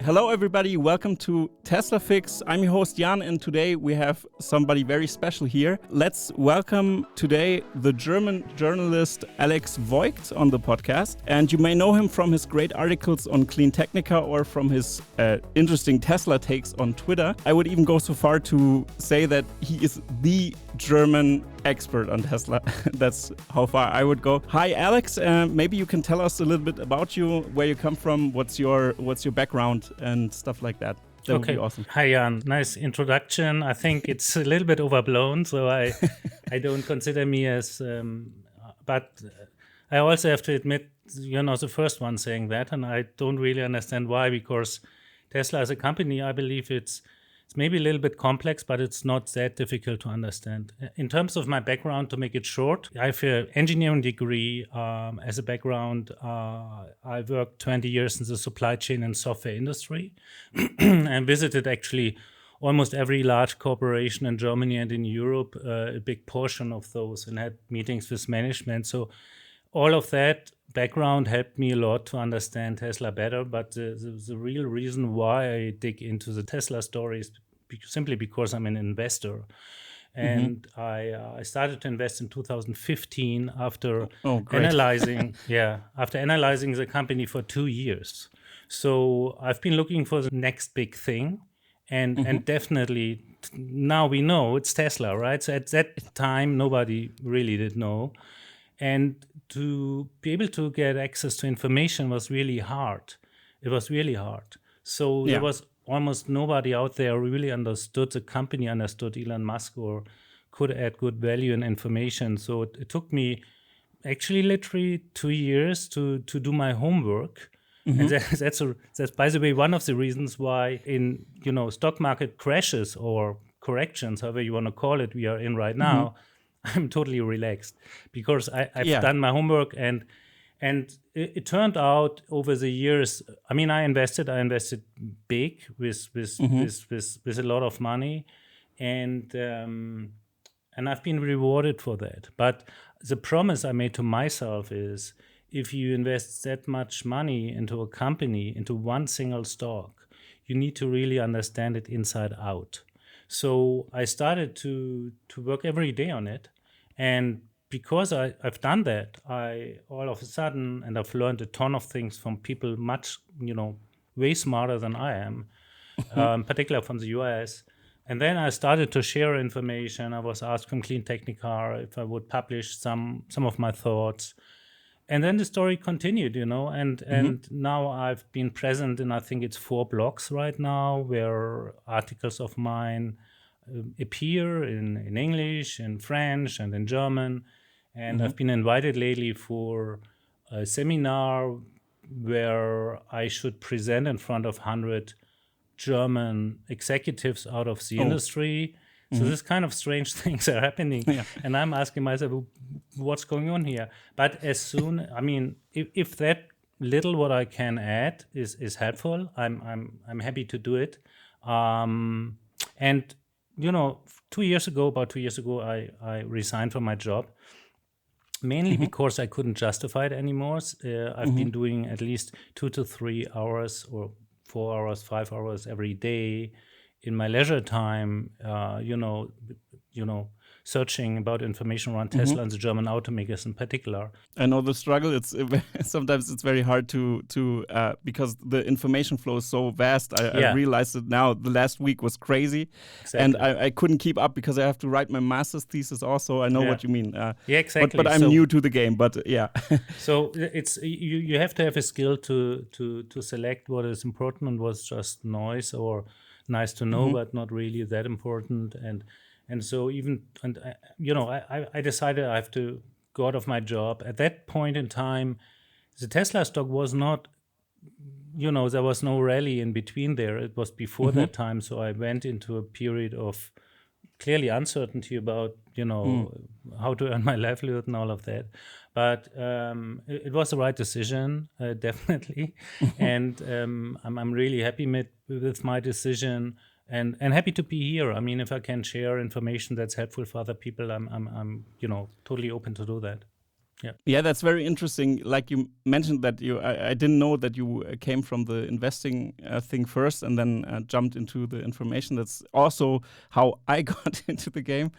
Hello everybody, welcome to TeslaFix. I'm your host Jan, and today we have somebody very special here. Let's welcome today the German journalist Alex Voigt on the podcast. And you may know him from his great articles on Clean Technica or from his interesting Tesla takes on Twitter. I would even go so far to say that he is the German expert on Tesla. That's how far I would go. Hi Alex, maybe you can tell us a little bit about you, where you come from, what's your background and stuff like that. That would be awesome. Hi Jan, nice introduction. I think it's a little bit overblown, so I don't consider me as, but I also have to admit, you're not the first one saying that, and I don't really understand why, because Tesla as a company, I believe it's maybe a little bit complex, but it's not that difficult to understand. In terms of my background, to make it short, I have an engineering degree as a background. I worked 20 years in the supply chain and software industry and visited actually almost every large corporation in Germany and in Europe, a big portion of those, and had meetings with management. So all of that background helped me a lot to understand Tesla better, but the real reason why I dig into the Tesla story is simply because I'm an investor. And I started to invest in 2015 after analyzing the company for 2 years. So I've been looking for the next big thing, and definitely now we know it's Tesla, right? So at that time, nobody really did know. And to be able to get access to information was really hard. It was really hard. So there was almost nobody out there who really understood the company, understood Elon Musk, or could add good value and information. So it took me actually literally 2 years to do my homework. And that's by the way one of the reasons why in stock market crashes or corrections, however you want to call it, we are in right now. I'm totally relaxed because I've done my homework, and it turned out over the years. I mean, I invested big with a lot of money, and I've been rewarded for that. But the promise I made to myself is, if you invest that much money into a company, into one single stock, you need to really understand it inside out. So I started to work every day on it. And because I've done that, I all of a sudden, and I've learned a ton of things from people much, way smarter than I am, particularly from the US. And then I started to share information. I was asked from Clean Technica if I would publish some of my thoughts. And then the story continued, and now I've been present in, I think it's 4 blogs right now, where articles of mine appear in English, in French, and in German. And I've been invited lately for a seminar where I should present in front of 100 German executives out of the industry. So this kind of strange things are happening. And I'm asking myself, what's going on here? But as soon, if that little what I can add is helpful, I'm happy to do it. And about 2 years ago, I resigned from my job, mainly because I couldn't justify it anymore. I've been doing at least 2 to 3 hours or 4 hours, 5 hours every day in my leisure time, searching about information around Tesla and the German automakers in particular. I know the struggle. It's sometimes it's very hard to because the information flow is so vast. I realized it now. The last week was crazy, and I couldn't keep up because I have to write my master's thesis also. I know what you mean. Exactly. But I'm new to the game. But So it's you have to have a skill to select what is important and what's just noise or nice to know, but not really that important. And so I decided I have to go out of my job. At that point in time, the Tesla stock was not, there was no rally in between there. It was before that time. So I went into a period of clearly uncertainty about, how to earn my livelihood and all of that. But it was the right decision, definitely. And I'm really happy with my decision. And happy to be here. I mean, if I can share information that's helpful for other people, I'm totally open to do that. Yeah, that's very interesting. Like you mentioned that I didn't know that you came from the investing thing first and then jumped into the information. That's also how I got into the game.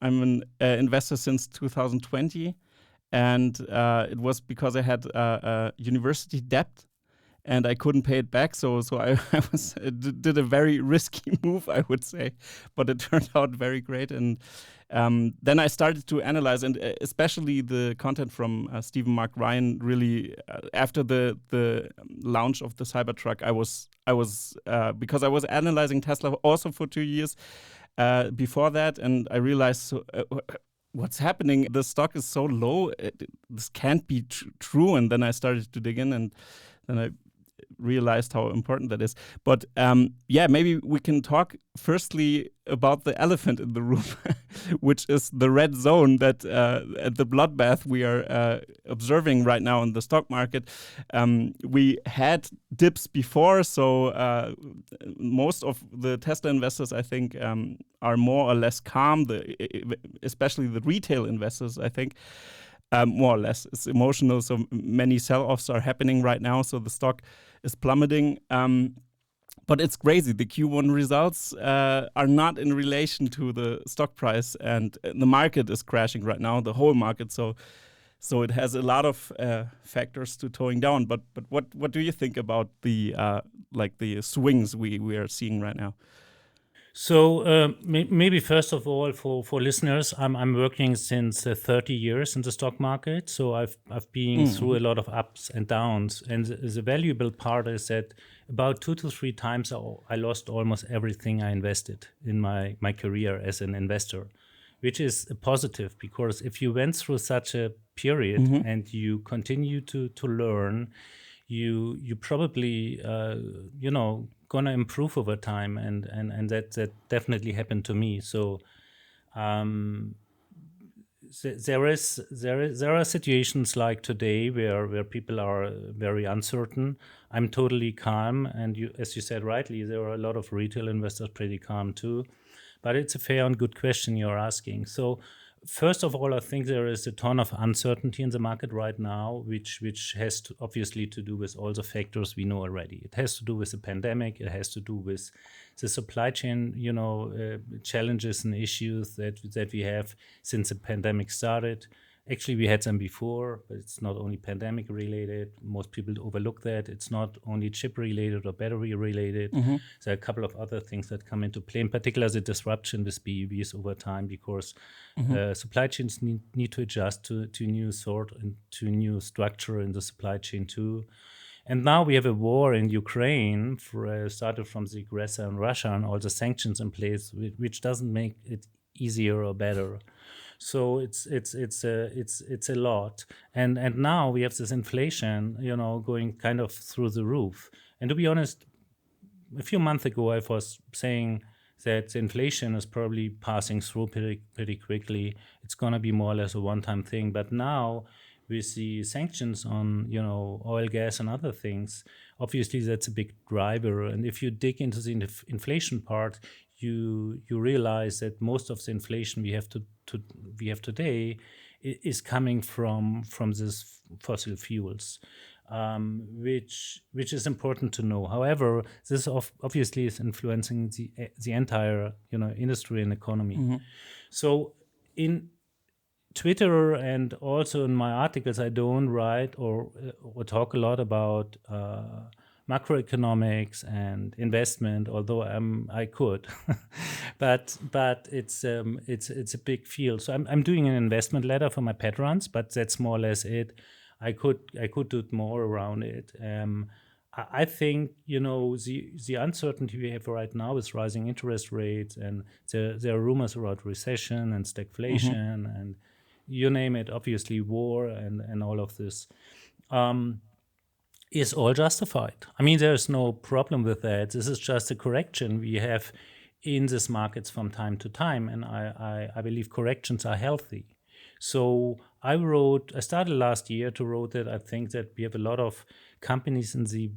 I'm an investor since 2020, and it was because I had university debt and I couldn't pay it back. So I did a very risky move, I would say, but it turned out very great. And then I started to analyze, and especially the content from Stephen Mark Ryan. Really, after the launch of the Cybertruck, I was because I was analyzing Tesla also for 2 years before that, and I realized. What's happening? The stock is so low. This can't be true. And then I started to dig in, and then I realized how important that is. But yeah, maybe we can talk firstly about the elephant in the room, which is the red zone that the bloodbath we are observing right now in the stock market. We had dips before, so most of the Tesla investors, I think, are more or less calm, especially the retail investors, I think. More or less. It's emotional, so many sell-offs are happening right now, so the stock is plummeting. But it's crazy. The Q1 results are not in relation to the stock price, and the market is crashing right now, the whole market. So it has a lot of factors to towing down. But what do you think about the the swings we are seeing right now? So maybe first of all, for listeners, I'm working since 30 years in the stock market. So I've been through a lot of ups and downs. And the valuable part is that about 2 to 3 times I lost almost everything I invested in my career as an investor, which is a positive, because if you went through such a period and you continue to learn, you probably gonna improve over time, and that definitely happened to me. So there are situations like today where people are very uncertain. I'm totally calm, and as you said rightly, there are a lot of retail investors pretty calm too. But it's a fair and good question you're asking. So first of all, I think there is a ton of uncertainty in the market right now, which has to obviously to do with all the factors we know already. It has to do with the pandemic. It has to do with the supply chain, challenges and issues that we have since the pandemic started. Actually, we had them before, but it's not only pandemic related. Most people overlook that. It's not only chip related or battery related. There are a couple of other things that come into play, in particular the disruption with BEVs over time, because supply chains need to adjust to new sort and to new structure in the supply chain too. And now we have a war in Ukraine, started from the aggressor in Russia, and all the sanctions in place, which doesn't make it easier or better. So it's a lot, and now we have this inflation, going kind of through the roof. And to be honest, a few months ago I was saying that the inflation is probably passing through pretty quickly. It's going to be more or less a one-time thing. But now with the sanctions on oil, gas, and other things, obviously that's a big driver. And if you dig into the inflation part, you realize that most of the inflation we have today is coming from this fossil fuels, which is important to know. However, this obviously is influencing the entire industry and economy. So in Twitter and also in my articles, I don't write or talk a lot about macroeconomics and investment, although I could, but it's a big field. So I'm doing an investment letter for my patrons, but that's more or less it. I could do more around it. I think the uncertainty we have right now is rising interest rates, and there are rumors about recession and stagflation and you name it. Obviously, war and all of this. Is all justified. I mean, there's no problem with that. This is just a correction we have in these markets from time to time, and I believe corrections are healthy. So I started last year to write that I think that we have a lot of companies in the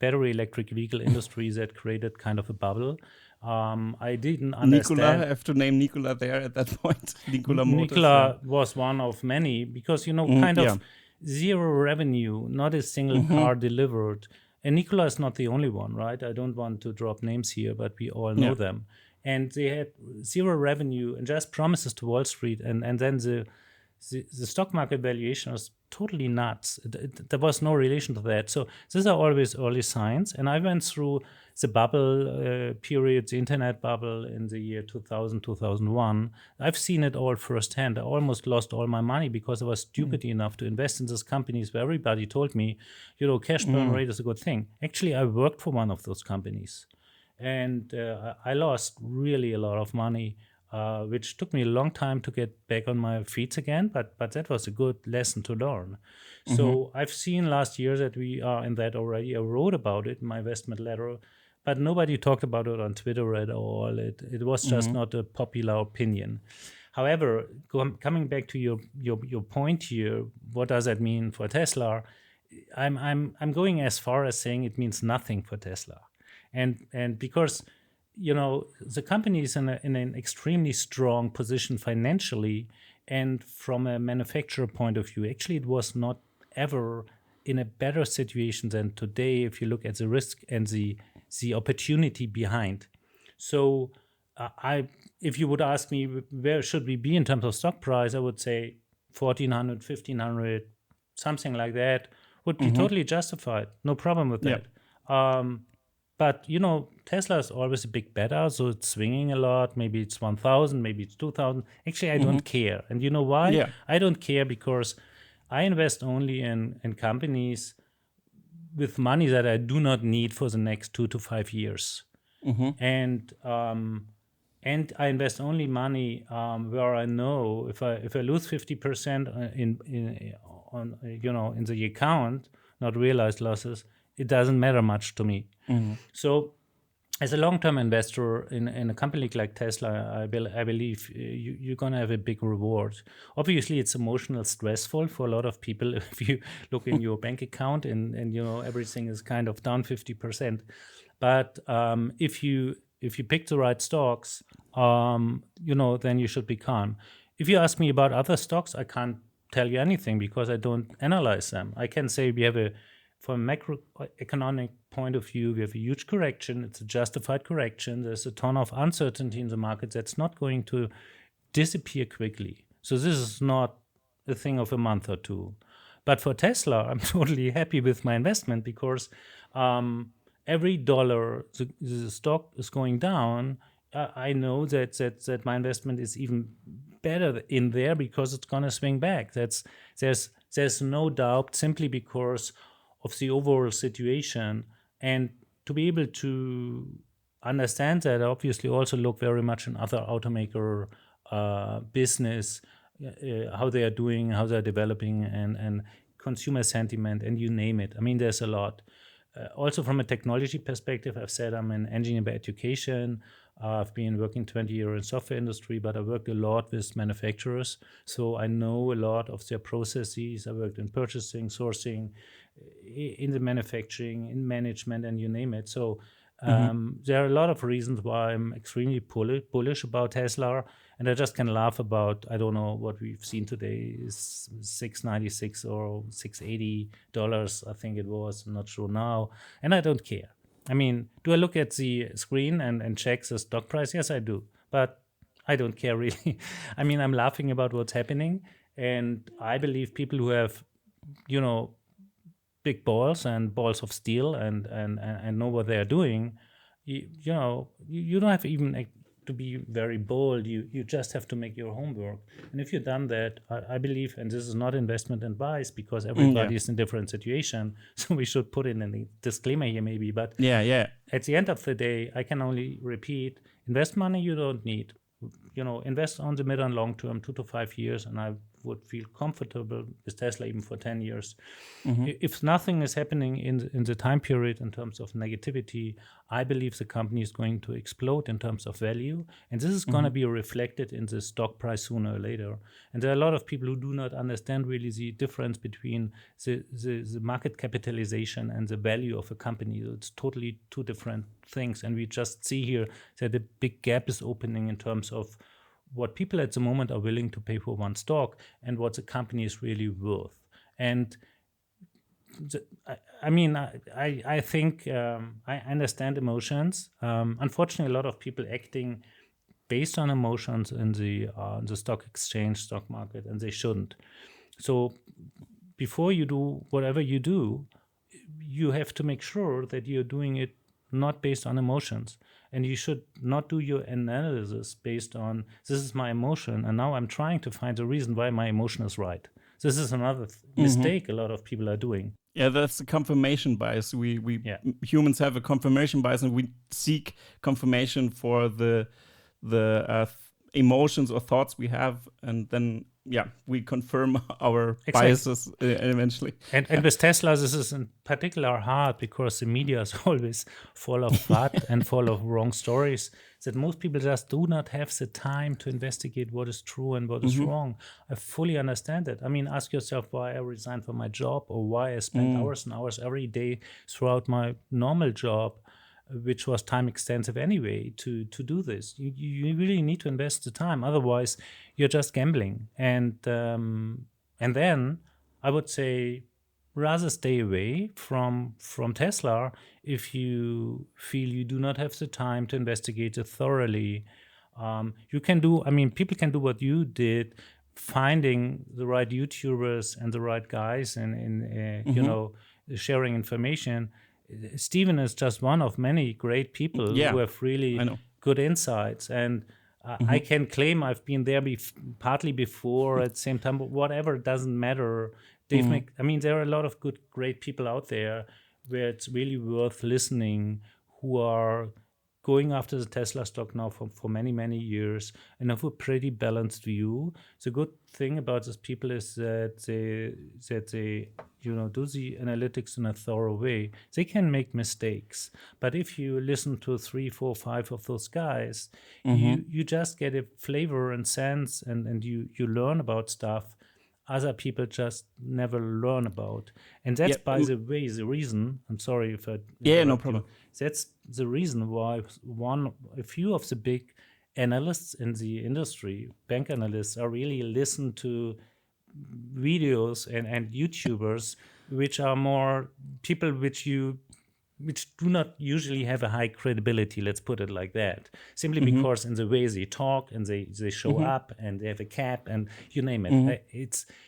battery electric vehicle industry that created kind of a bubble. I didn't understand. Nikola, I have to name Nikola there at that point. Nikola Motors. Nikola was one of many because, kind of zero revenue, not a single car delivered. And Nikola is not the only one, right? I don't want to drop names here, but we all know them. And they had zero revenue and just promises to Wall Street. And then the stock market valuation was totally nuts. There was no relation to that. So these are always early signs. And I went through the bubble period, the internet bubble in the year 2000, 2001. I've seen it all firsthand. I almost lost all my money because I was stupid enough to invest in these companies where everybody told me, cash burn rate is a good thing. Actually, I worked for one of those companies. And I lost really a lot of money, which took me a long time to get back on my feet again. But that was a good lesson to learn. So I've seen last year that we are in that already. I wrote about it in my investment letter, but nobody talked about it on Twitter at all. It was just not a popular opinion. However, coming back to your point here, what does that mean for Tesla? I'm going as far as saying it means nothing for Tesla. And because, the company is in an extremely strong position financially, and from a manufacturer point of view, actually it was not ever in a better situation than today if you look at the risk and the opportunity behind. So if you would ask me where should we be in terms of stock price, I would say 1,400, 1,500, something like that would be totally justified. No problem with that. But, Tesla is always a big better, so it's swinging a lot. Maybe it's 1,000, maybe it's 2,000. Actually, I don't care. And you know why? Yeah. I don't care because I invest only in companies with money that I do not need for the next 2 to 5 years. And I invest only money where I know if I lose 50% in the account, not realized losses, it doesn't matter much to me. So as a long-term investor in a company like Tesla, I believe you're going to have a big reward. Obviously, it's emotional stressful for a lot of people if you look in your bank account and everything is kind of down 50%. But if you pick the right stocks, then you should be calm. If you ask me about other stocks, I can't tell you anything because I don't analyze them. I can say from a macroeconomic point of view, we have a huge correction. It's a justified correction. There's a ton of uncertainty in the market that's not going to disappear quickly. So this is not a thing of a month or two. But for Tesla, I'm totally happy with my investment because every dollar the stock is going down, I know that my investment is even better in there because it's going to swing back. There's no doubt simply because of the overall situation. And to be able to understand that, I obviously also look very much in other automaker business, how they are doing, how they're developing, and consumer sentiment, and you name it. I mean, there's a lot. Also from a technology perspective, I've said I'm an engineer by education. I've been working 20 years in software industry, but I worked a lot with manufacturers. So I know a lot of their processes. I worked in purchasing, sourcing, in the manufacturing, in management, and you name it. So there are a lot of reasons why I'm extremely bullish about Tesla. And I just can laugh about, I don't know what we've seen today is $696 or $680, I think it was. I'm not sure now. And I don't care. I mean, do I look at the screen and check the stock price? Yes, I do. But I don't care really. I mean, I'm laughing about what's happening. And I believe people who have, big balls and balls of steel and know what they're doing, you don't have even to be very bold. You just have to make your homework. And if you've done that, I believe, and this is not investment advice because everybody is in different situation, so we should put in a disclaimer here maybe. But at the end of the day, I can only repeat, invest money you don't need. Invest on the mid and long term, 2 to 5 years, and would feel comfortable with Tesla even for 10 years. If nothing is happening in the time period in terms of negativity, I believe the company is going to explode in terms of value. And this is going to be reflected in the stock price sooner or later. And there are a lot of people who do not understand really the difference between the market capitalization and the value of a company. It's totally two different things. And we just see here that a big gap is opening in terms of what people at the moment are willing to pay for one stock and what the company is really worth. And I think I understand emotions. Unfortunately, a lot of people acting based on emotions in the stock exchange, stock market, and they shouldn't. So before you do whatever you do, you have to make sure that you're doing it not based on emotions. And you should not do your analysis based on, this is my emotion, and now I'm trying to find a reason why my emotion is right. This is another mistake a lot of people are doing. Yeah, that's the confirmation bias. We humans have a confirmation bias, and we seek confirmation for the emotions or thoughts we have, and then we confirm our biases eventually. And with Tesla, this is in particular hard because the media is always full of FUD and full of wrong stories that most people just do not have the time to investigate what is true and what is wrong. I fully understand that. I mean, ask yourself why I resigned from my job or why I spent hours and hours every day throughout my normal job, which was time extensive anyway, to do this. You really need to invest the time. Otherwise, you're just gambling. And then I would say rather stay away from Tesla if you feel you do not have the time to investigate it thoroughly. You can do, people can do what you did, finding the right YouTubers and the right guys and sharing information. Stephen is just one of many great people who have really good insights. And I can claim I've been there partly before at the same time, but whatever, it doesn't matter. There are a lot of great people out there where it's really worth listening, who are going after the Tesla stock now for many, many years and have a pretty balanced view. The good thing about these people is that they do the analytics in a thorough way. They can make mistakes, but if you listen to 3, 4, 5 of those guys, you just get a flavor and sense, and you learn about stuff other people just never learn about. And that's, by the way, the reason, I'm sorry if I... no problem. That's the reason why a few of the big analysts in the industry, bank analysts, are really listen to videos and YouTubers, which are more people which do not usually have a high credibility, let's put it like that, simply because in the way they talk and they show up and they have a cap and you name it.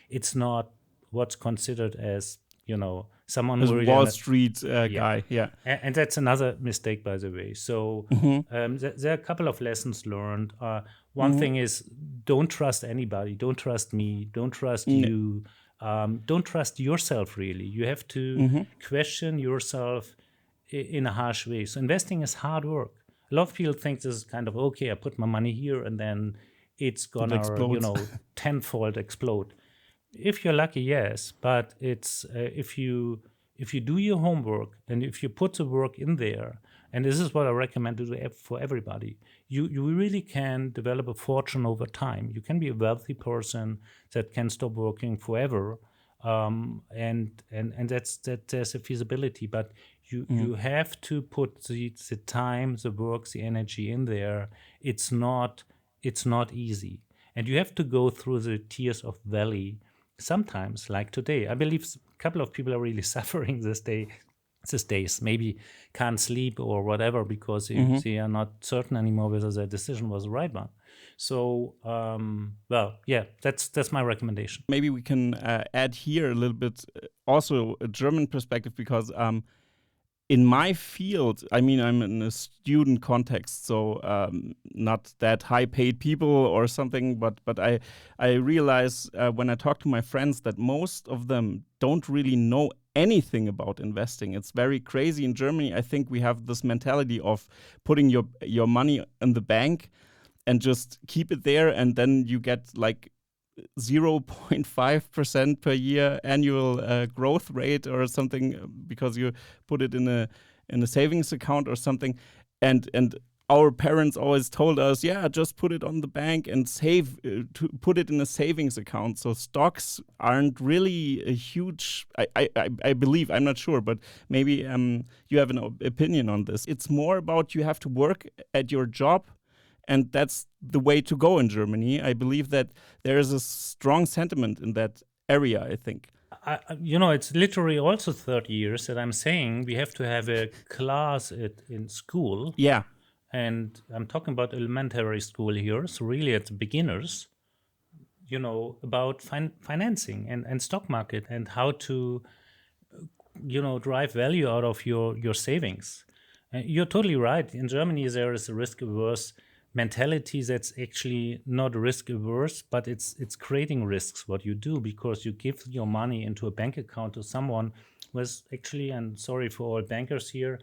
It's not what's considered as, someone who really... Wall Street guy, And that's another mistake, by the way. So there are a couple of lessons learned. One thing is, don't trust anybody. Don't trust me. Don't trust you. Don't trust yourself, really. You have to question yourself in a harsh way. So investing is hard work. A lot of people think this is kind of, okay, I put my money here and then it's gonna, tenfold explode. If you're lucky, yes, but it's if you do your homework and if you put the work in there, and this is what I recommend to do for everybody, you really can develop a fortune over time. You can be a wealthy person that can stop working forever, and there's a feasibility, but you have to put the time, the work, the energy in there. It's not easy, and you have to go through the tears of valley. Sometimes, like today, I believe a couple of people are really suffering these days. Maybe can't sleep or whatever because they are not certain anymore whether their decision was the right one. So, that's my recommendation. Maybe we can add here a little bit, also a German perspective, because in my field, I'm in a student context, so not that high-paid people or something, but I realize when I talk to my friends that most of them don't really know anything about investing. It's very crazy in Germany. I think we have this mentality of putting your money in the bank and just keep it there, and then you get like 0.5% per year annual growth rate or something because you put it in a savings account or something. And our parents always told us, yeah, just put it on the bank and save, to put it in a savings account. So stocks aren't really a huge, I believe, I'm not sure, but maybe you have an opinion on this. It's more about you have to work at your job, and that's the way to go in Germany. I believe that there is a strong sentiment in that area, I think. It's literally also 30 years that I'm saying we have to have a class in school. Yeah. And I'm talking about elementary school here, so really it's beginners, about financing and stock market and how to, drive value out of your savings. You're totally right. In Germany, there is a risk-averse mentality that's actually not risk-averse, but it's creating risks, what you do, because you give your money into a bank account to someone who is actually, and sorry for all bankers here,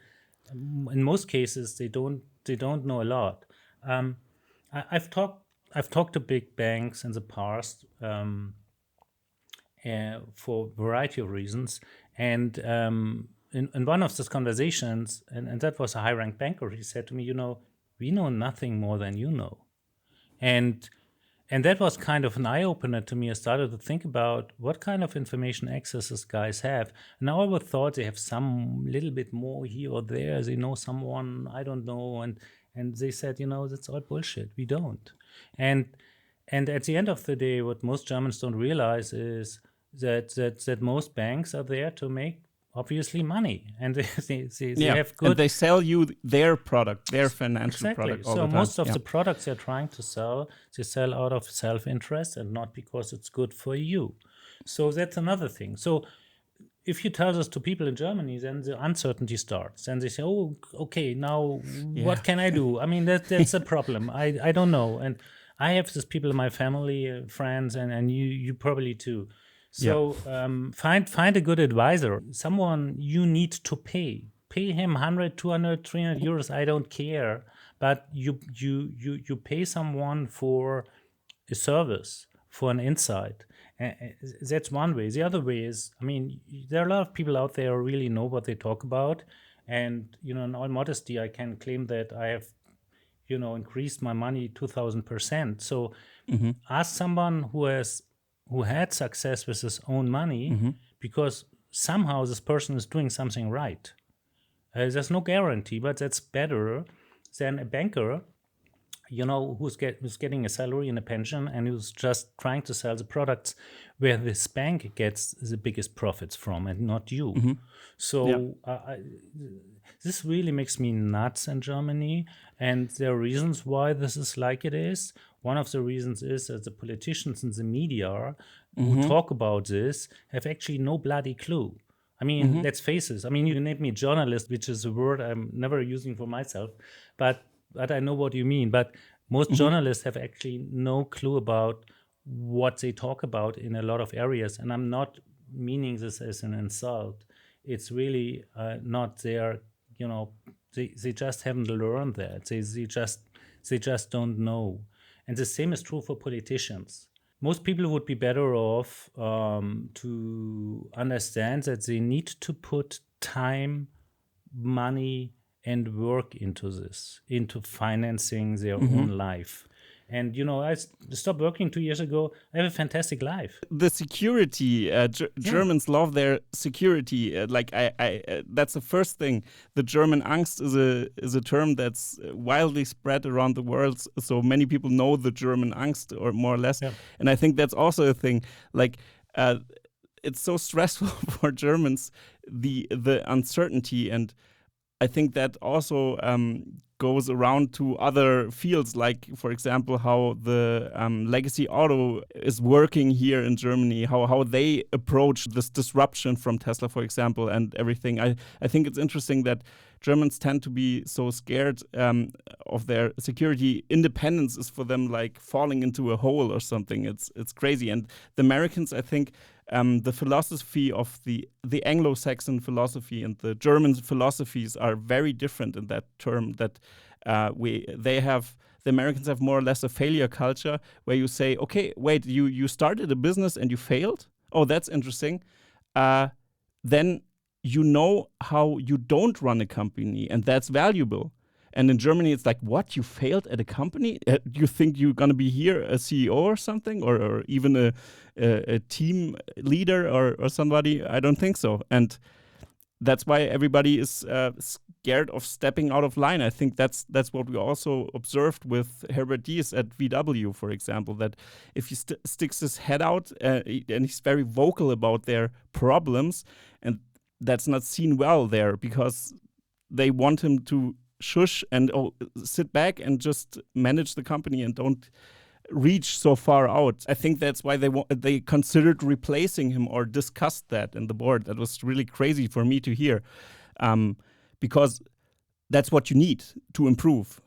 in most cases, they don't know a lot. I've talked to big banks in the past for a variety of reasons, and in one of those conversations, and that was a high-ranked banker, he said to me, we know nothing more than you know, and that was kind of an eye-opener to me. I started to think about what kind of information access these guys have. And I always thought they have some little bit more here or there. They know someone, I don't know. And they said, that's all bullshit. We don't. And at the end of the day, what most Germans don't realize is that most banks are there to make, obviously, money, and they have good. And they sell you their product, their financial product. All so the time. Most of the products they're trying to sell, they sell out of self-interest and not because it's good for you. So that's another thing. So if you tell this to people in Germany, then the uncertainty starts, and they say, "Oh, okay, now what can I do?" I mean, that's a problem. I don't know, and I have these people in my family, friends, and you probably too. So find a good advisor, someone you need to pay. Pay him 100, 200, 300 euros. I don't care, but you pay someone for a service, for an insight. That's one way. The other way is, there are a lot of people out there who really know what they talk about, and in all modesty, I can claim that I have, increased my money 2,000%. So ask someone who had success with his own money, because somehow this person is doing something right. There's no guarantee, but that's better than a banker, who's getting a salary and a pension and who's just trying to sell the products where this bank gets the biggest profits from and not you. So this really makes me nuts in Germany, and there are reasons why this is like it is. One of the reasons is that the politicians and the media who talk about this have actually no bloody clue. Let's face it. You named me journalist, which is a word I'm never using for myself, but I know what you mean. But most journalists have actually no clue about what they talk about in a lot of areas. And I'm not meaning this as an insult. It's really not their, they just haven't learned that. They just don't know. And the same is true for politicians. Most people would be better off to understand that they need to put time, money, and work into this, into financing their own life. And, I stopped working 2 years ago. I have a fantastic life. The security, Germans love their security. That's the first thing. The German Angst is a term that's widely spread around the world. So many people know the German Angst, or more or less. Yeah. And I think that's also a thing. It's so stressful for Germans, the uncertainty, and I think that also goes around to other fields, like, for example, how the legacy auto is working here in Germany, how they approach this disruption from Tesla, for example, and everything. I think it's interesting that Germans tend to be so scared of their security. Independence is for them like falling into a hole or something. It's crazy. And the Americans, I think, the philosophy of the Anglo-Saxon philosophy and the German philosophies are very different in that term. That the Americans have more or less a failure culture where you say, okay, wait, you started a business and you failed. Oh, that's interesting. Then you know how you don't run a company, and that's valuable. And in Germany, it's like, what? You failed at a company? You think you're going to be here a CEO or something, or even a team leader or somebody? I don't think so. And that's why everybody is scared of stepping out of line. I think that's what we also observed with Herbert Diess at VW, for example, that if he sticks his head out and he's very vocal about their problems, and that's not seen well there because they want him to shush and sit back and just manage the company and don't reach so far out. I think that's why they considered replacing him or discussed that in the board. That was really crazy for me to hear, because that's what you need to improve.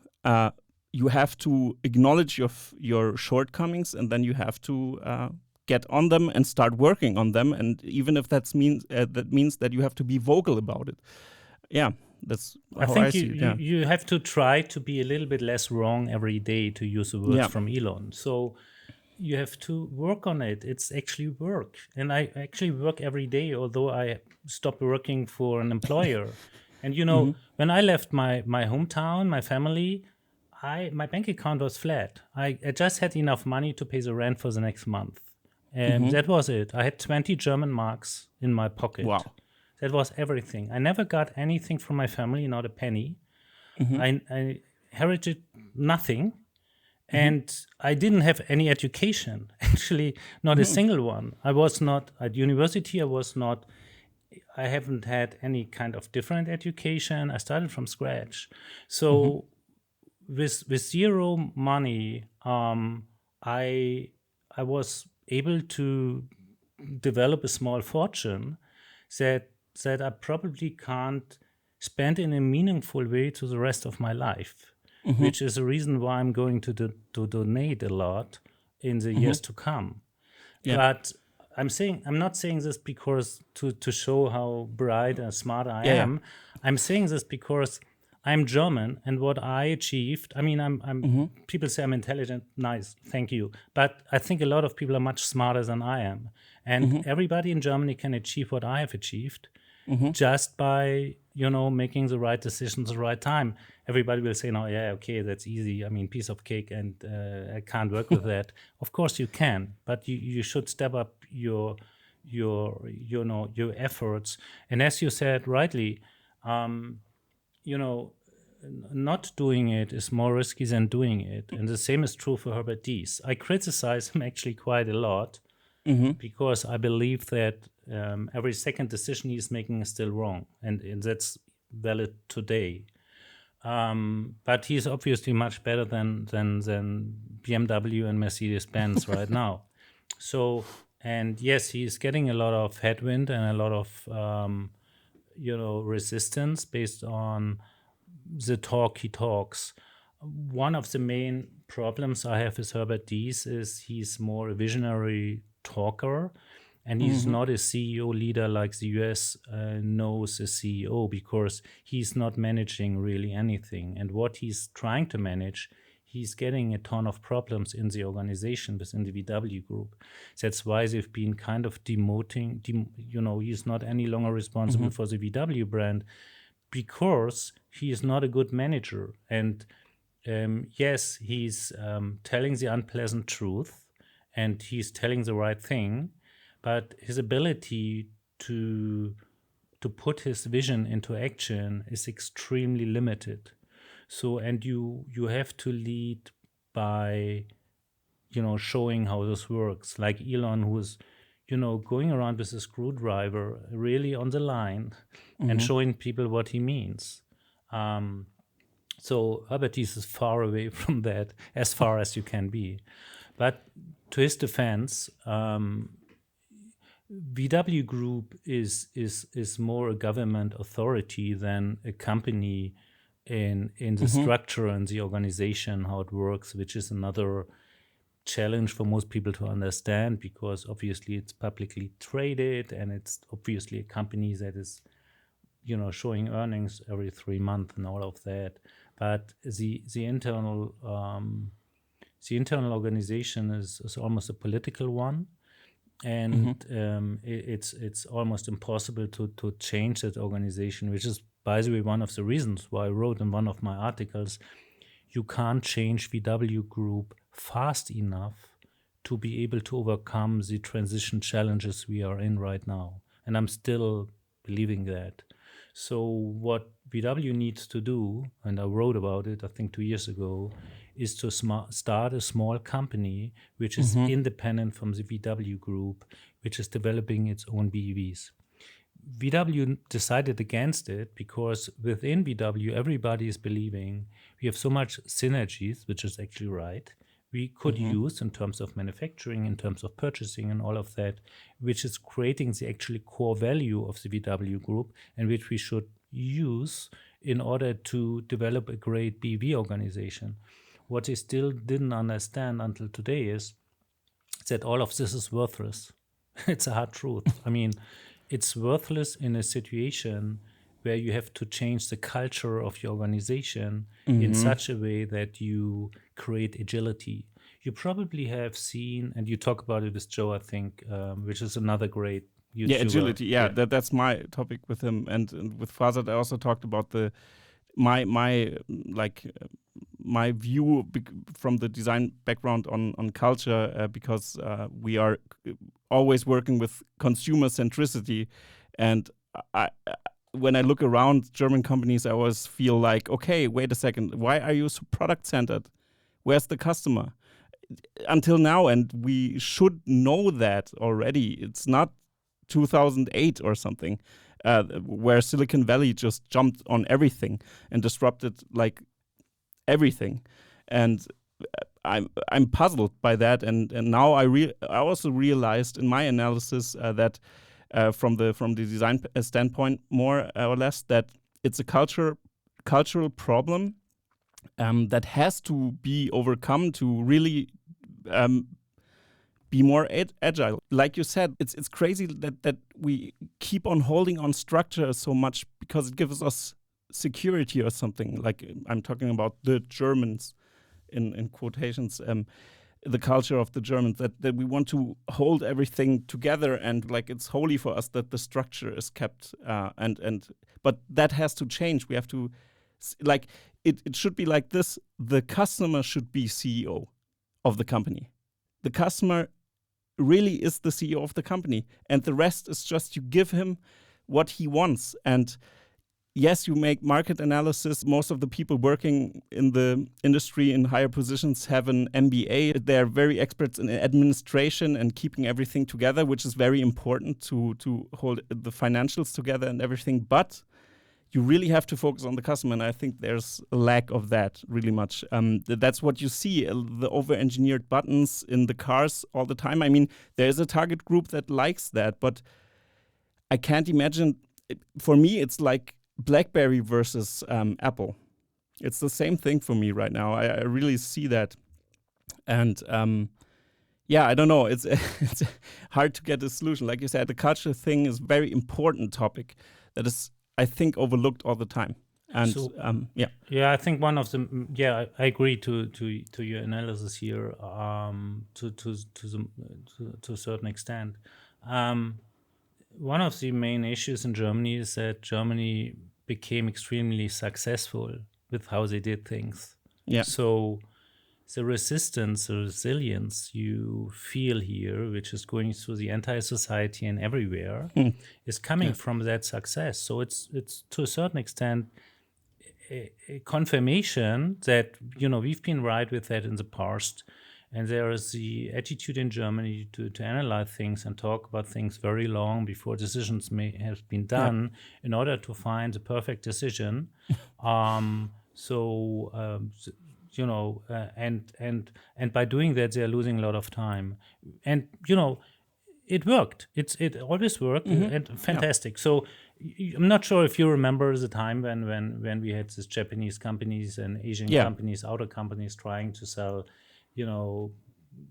You have to acknowledge your shortcomings, and then you have to get on them and start working on them. And even if that means that you have to be vocal about it. Yeah. That's how I see it. You have to try to be a little bit less wrong every day, to use the words from Elon. So you have to work on it. It's actually work. And I actually work every day, although I stopped working for an employer. And, when I left my hometown, my family, my bank account was flat. I just had enough money to pay the rent for the next month. And that was it. I had 20 German marks in my pocket. Wow. That was everything. I never got anything from my family, not a penny. I inherited nothing. And I didn't have any education, actually, not a single one. I was not at university. I haven't had any kind of different education. I started from scratch. So with zero money, I was able to develop a small fortune that I probably can't spend in a meaningful way to the rest of my life, which is the reason why I'm going to donate a lot in the years to come. Yeah. But I'm not saying this because to show how bright and smart I am. Yeah. I'm saying this because I'm German, and what I achieved, I mean, people say I'm intelligent. Nice, thank you. But I think a lot of people are much smarter than I am. And everybody in Germany can achieve what I have achieved just by, making the right decisions at the right time. Everybody will say, no, yeah, okay, that's easy. I mean, piece of cake, and I can't work with that. Of course you can, but you should step up your efforts. And as you said rightly, not doing it is more risky than doing it. And the same is true for Herbert Diess. I criticize him actually quite a lot because I believe that every second decision he's making is still wrong. And that's valid today. But he's obviously much better than BMW and Mercedes-Benz right now. So, and yes, he's getting a lot of headwind and a lot of, resistance based on the talk he talks. One of the main problems I have with Herbert Diess is he's more a visionary talker, and he's not a CEO leader like the US knows a CEO, because he's not managing really anything. And what he's trying to manage, he's getting a ton of problems in the organization within the VW group. That's why they've been kind of demoting, he's not any longer responsible for the VW brand, because he is not a good manager. And yes, he's telling the unpleasant truth, and he's telling the right thing, but his ability to put his vision into action is extremely limited. So, and you have to lead by, showing how this works. Like Elon, who's, going around with a screwdriver really on the line and showing people what he means. So Herbert Diess is far away from that, as far as you can be. But to his defense, VW Group is more a government authority than a company in the structure and the organization, how it works, which is another challenge for most people to understand, because obviously it's publicly traded and it's obviously a company that is, showing earnings every 3 months and all of that. But the internal organization is almost a political one, and it's almost impossible to change that organization, which is, by the way, one of the reasons why I wrote in one of my articles, you can't change VW Group fast enough to be able to overcome the transition challenges we are in right now. And I'm still believing that. So what VW needs to do, and I wrote about it, I think 2 years ago, is to start a small company which is independent from the VW Group, which is developing its own BEVs. VW decided against it because within VW, everybody is believing we have so much synergies, which is actually right, we could use in terms of manufacturing, in terms of purchasing and all of that, which is creating the actually core value of the VW Group, and which we should use in order to develop a great BEV organization. What they still didn't understand until today is that all of this is worthless. It's a hard truth. I mean, it's worthless in a situation where you have to change the culture of your organization in such a way that you create agility. You probably have seen, and you talk about it with Joe, I think, which is another great YouTuber. Yeah, agility. Yeah, that's my topic with him, and with Fazat, I also talked about my view from the design background on culture, because we are always working with consumer centricity, and when I look around German companies, I always feel like, okay, wait a second, why are you so product centered? Where's the customer? Until now, and we should know that already. It's not 2008 or something, where Silicon Valley just jumped on everything and disrupted like everything, and I'm puzzled by that. And now I also realized in my analysis that from the design standpoint, more or less, that it's a cultural problem that has to be overcome to really be more agile. Like you said, it's crazy that we keep on holding on structure so much because it gives us security or something. Like I'm talking about the Germans in quotations, the culture of the Germans, that we want to hold everything together, and like it's holy for us that the structure is kept. But that has to change. We have to, like, it should be like this. The customer should be CEO of the company. The customer really is the CEO of the company, and the rest is just you give him what he wants. And yes, you make market analysis. Most of the people working in the industry in higher positions have an MBA. They're very experts in administration and keeping everything together, which is very important to hold the financials together and everything. But you really have to focus on the customer, and I think there's a lack of that really much. That's what you see, the over-engineered buttons in the cars all the time. I mean, there's a target group that likes that, but I can't imagine. For me, it's like BlackBerry versus Apple. It's the same thing for me right now. I really see that. And I don't know. It's hard to get a solution. Like you said, the culture thing is a very important topic that is, I think, overlooked all the time. And so, I think one of the I agree to your analysis here to a certain extent. One of the main issues in Germany is that Germany became extremely successful with how they did things. Yeah. So the resistance, the resilience you feel here, which is going through the entire society and everywhere, is coming from that success. So it's to a certain extent a confirmation that, we've been right with that in the past. And there is the attitude in Germany to analyze things and talk about things very long before decisions may have been done in order to find the perfect decision. And by doing that, they are losing a lot of time. And, it worked. It always worked, and fantastic. So I'm not sure if you remember the time when we had these Japanese companies and Asian companies, outer companies trying to sell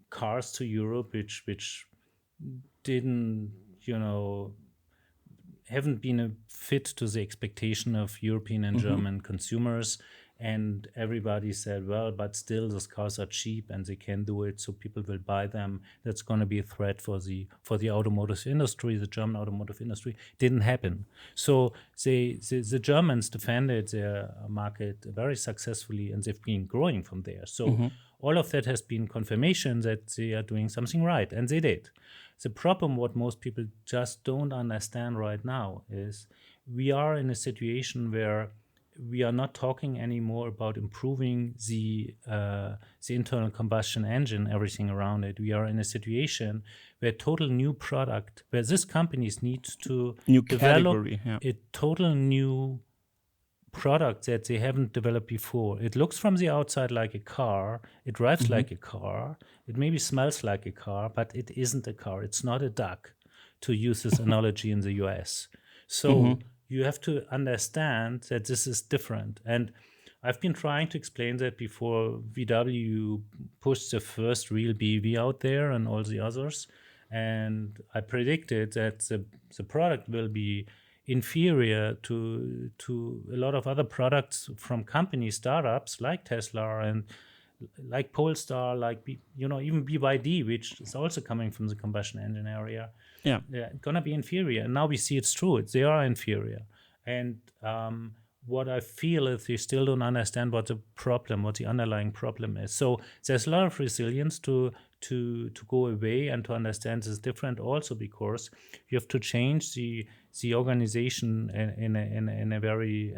cars to Europe, which didn't, haven't been a fit to the expectation of European and German consumers. And everybody said, well, but still those cars are cheap and they can do it, so people will buy them. That's going to be a threat for the automotive industry, the German automotive industry. Didn't happen. So the Germans defended their market very successfully, and they've been growing from there. So all of that has been confirmation that they are doing something right, and they did. The problem, what most people just don't understand right now, is we are in a situation where we are not talking anymore about improving the internal combustion engine, everything around it. We are in a situation where total new product, where this companies need to develop a total new product that they haven't developed before. It looks from the outside like a car. It drives like a car. It maybe smells like a car, but it isn't a car. It's not a duck, to use this analogy in the US. So you have to understand that this is different. And I've been trying to explain that before VW pushed the first real BEV out there and all the others. And I predicted that the product will be inferior to a lot of other products from company startups like Tesla and like Polestar, like even BYD, which is also coming from the combustion engine area. Yeah, gonna be inferior. And now we see it's true. They are inferior. And what I feel is they still don't understand what the underlying problem is. So there's a lot of resilience to go away and to understand this is different, also because you have to change the organization in a very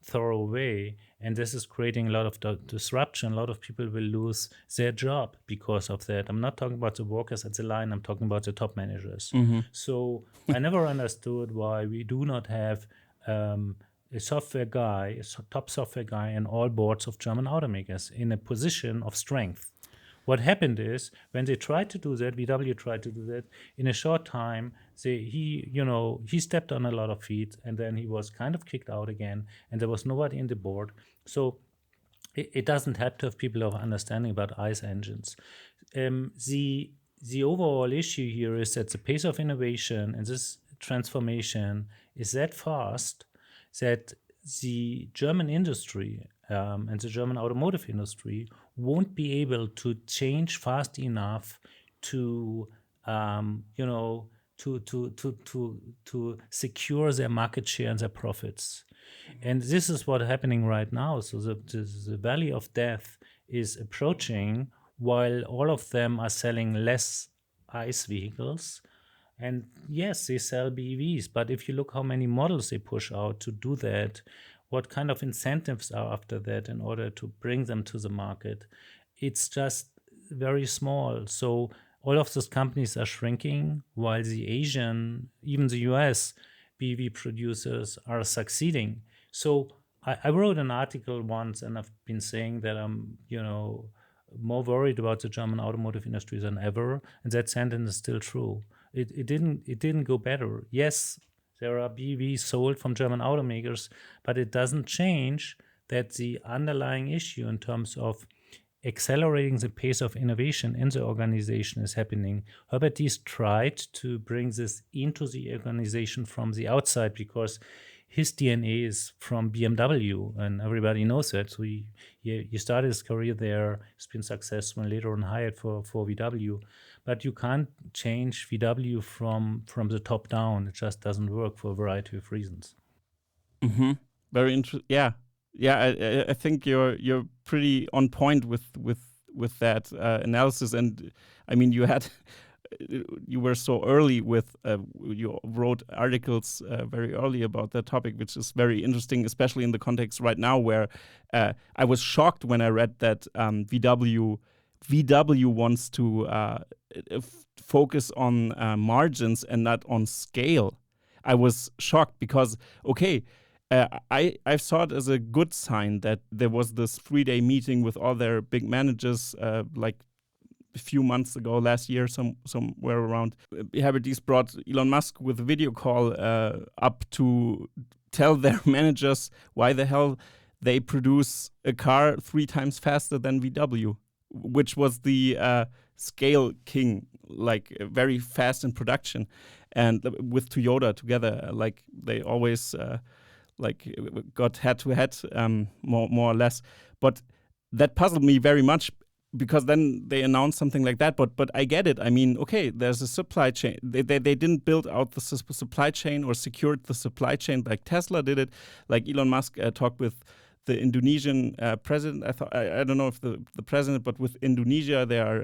thorough way, and this is creating a lot of disruption. A lot of people will lose their job because of that. I'm not talking about the workers at the line, I'm talking about the top managers. So I never understood why we do not have a top software guy in all boards of German automakers in a position of strength. What happened is, when they tried to do that, VW tried to do that, in a short time, he stepped on a lot of feet, and then he was kind of kicked out again, and there was nobody in the board. So it doesn't have to have people of understanding about ICE engines. The overall issue here is that the pace of innovation and this transformation is that fast that the German industry and the German automotive industry won't be able to change fast enough to secure their market share and their profits. And this is what's happening right now. So the valley of death is approaching, while all of them are selling less ICE vehicles. And yes, they sell BEVs, but if you look how many models they push out to do that, what kind of incentives are after that in order to bring them to the market, it's just very small. So all of those companies are shrinking, while the Asian, even the US BEV producers are succeeding. So I wrote an article once, and I've been saying that I'm, more worried about the German automotive industry than ever, and that sentence is still true. It didn't go better. Yes, there are BEVs sold from German automakers, but it doesn't change that the underlying issue in terms of accelerating the pace of innovation in the organization is happening. Herbert tried to bring this into the organization from the outside because his DNA is from BMW, and everybody knows that. So he started his career there. He's been successful and later on hired for VW. But you can't change VW from the top down. It just doesn't work for a variety of reasons. Very interesting. Yeah. I think you're pretty on point with that analysis. And I mean, you were so early with you wrote articles very early about that topic, which is very interesting, especially in the context right now, where I was shocked when I read that VW wants to focus on margins and not on scale. I was shocked because, I saw it as a good sign that there was this 3-day meeting with all their big managers, like a few months ago, last year, somewhere around. Herbert brought Elon Musk with a video call up to tell their managers why the hell they produce a car 3 times faster than VW. which was the scale king, like very fast in production, and with Toyota together, like they always like got head to head, more or less. But that puzzled me very much, because then they announced something like that. But I get it. I mean, okay, there's a supply chain. They didn't build out the supply chain or secured the supply chain like Tesla did it. Like Elon Musk talked with the Indonesian president. I don't know if the president, but with Indonesia, they are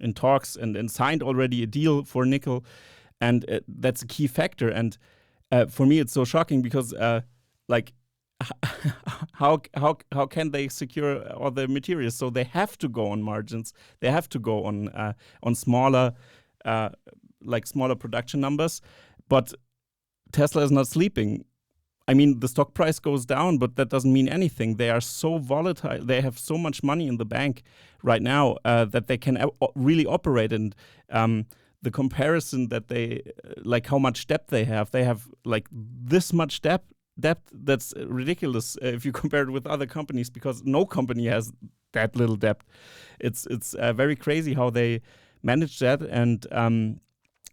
in talks and signed already a deal for nickel, and that's a key factor. And for me, it's so shocking because like. How can they secure all the materials? So they have to go on margins. They have to go on smaller smaller production numbers. But Tesla is not sleeping. I mean, the stock price goes down, but that doesn't mean anything. They are so volatile. They have so much money in the bank right now that they can really operate. And the comparison that they like how much debt they have like this much debt that's ridiculous if you compare it with other companies, because no company has that little debt. It's very crazy how they manage that, and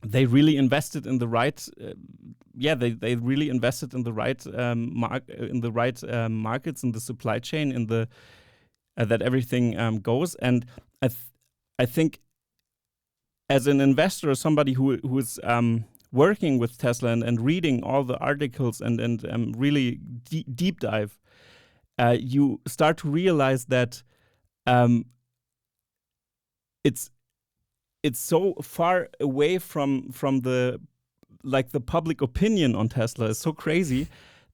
they really invested in the right. They really invested in the right markets, in the supply chain, in the that everything goes. And I think as an investor or somebody who is working with Tesla and reading all the articles and really deep dive, you start to realize that it's so far away from the public opinion on Tesla is so crazy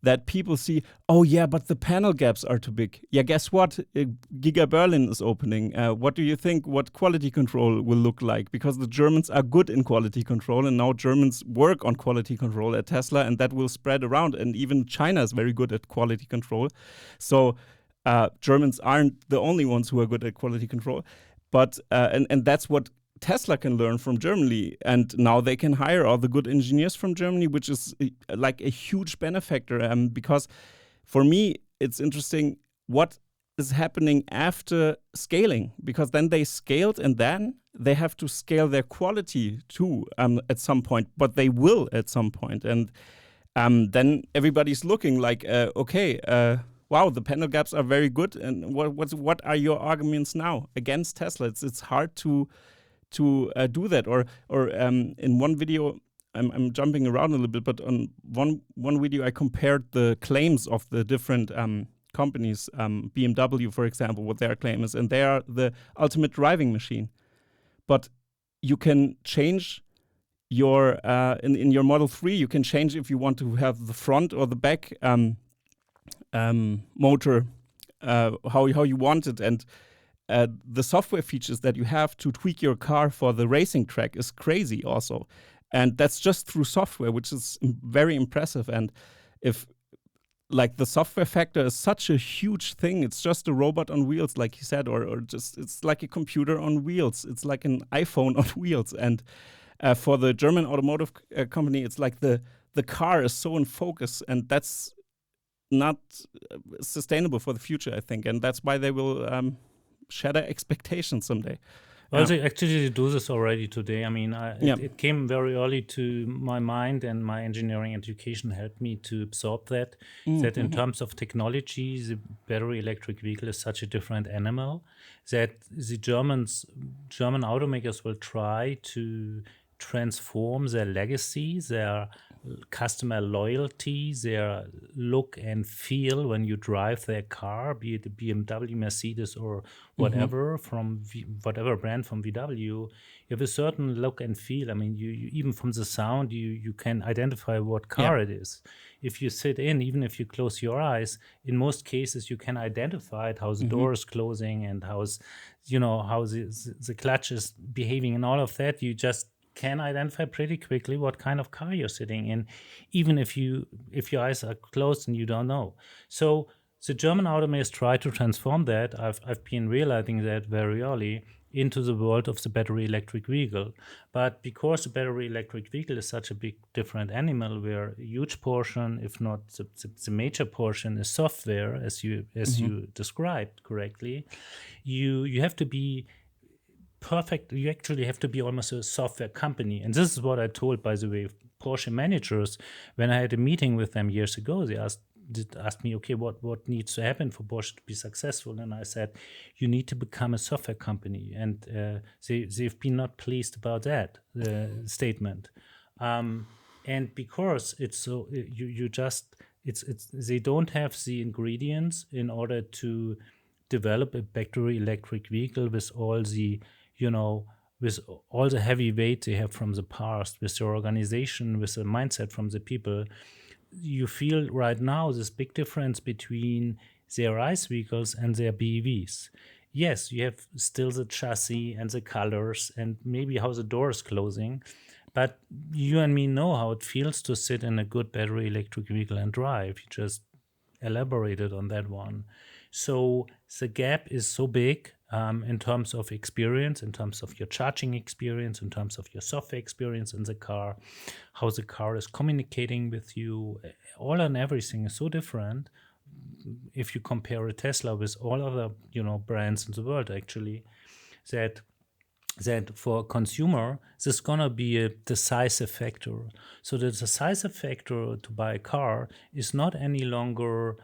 that people see, oh yeah, but the panel gaps are too big. Yeah, guess what? Giga Berlin is opening. What do you think what quality control will look like? Because the Germans are good in quality control, and now Germans work on quality control at Tesla, and that will spread around. And even China is very good at quality control. So Germans aren't the only ones who are good at quality control. But and that's what Tesla can learn from Germany, and now they can hire all the good engineers from Germany, which is like a huge benefactor. Because for me, it's interesting what is happening after scaling, because then they scaled and then they have to scale their quality too at some point, but they will at some point. And then everybody's looking like, wow, the panel gaps are very good. And what are your arguments now against Tesla? It's hard to do that, or in one video, I'm jumping around a little bit, but on one video I compared the claims of the different companies, BMW, for example, what their claim is, and they are the ultimate driving machine. But you can change your in your Model 3, you can change if you want to have the front or the back motor, how you want it, and the software features that you have to tweak your car for the racing track is crazy also. And that's just through software, which is very impressive. And if like the software factor is such a huge thing, it's just a robot on wheels, like he said, or just it's like a computer on wheels. It's like an iPhone on wheels. And for the German automotive company, it's like the car is so in focus, and that's not sustainable for the future, I think. And that's why they will shatter expectations someday. Well, they actually do this already today. I mean, it came very early to my mind, and my engineering education helped me to absorb that. That in terms of technology, the battery electric vehicle is such a different animal that the German automakers will try to transform their legacy, their customer loyalty, their look and feel when you drive their car, be it a BMW, Mercedes, or whatever from whatever brand from VW. You have a certain look and feel. I mean, you even from the sound, you can identify what car it is. If you sit in, even if you close your eyes, in most cases you can identify it, how the door is closing and how the clutch is behaving and all of that. You just can identify pretty quickly what kind of car you're sitting in, even if your eyes are closed and you don't know. So the German automakers try to transform that. I've been realizing that very early, into the world of the battery electric vehicle. But because the battery electric vehicle is such a big different animal, where a huge portion, if not the major portion, is software, as you described correctly, you have to be perfect. You actually have to be almost a software company. And this is what I told, by the way, Porsche managers when I had a meeting with them years ago. They asked me, okay, what needs to happen for Porsche to be successful? And I said, you need to become a software company. And they've been not pleased about that statement. And because it's so, they don't have the ingredients in order to develop a battery electric vehicle with all the, with all the heavy weight they have from the past, with the organization, with the mindset from the people. You feel right now this big difference between their ICE vehicles and their BEVs. Yes, you have still the chassis and the colors and maybe how the door is closing, but you and me know how it feels to sit in a good battery electric vehicle and drive. You just elaborated on that one. So the gap is so big in terms of experience, in terms of your charging experience, in terms of your software experience in the car, how the car is communicating with you, all and everything is so different. If you compare a Tesla with all other, brands in the world, actually, that for a consumer, this is gonna be a decisive factor. So the decisive factor to buy a car is not any longer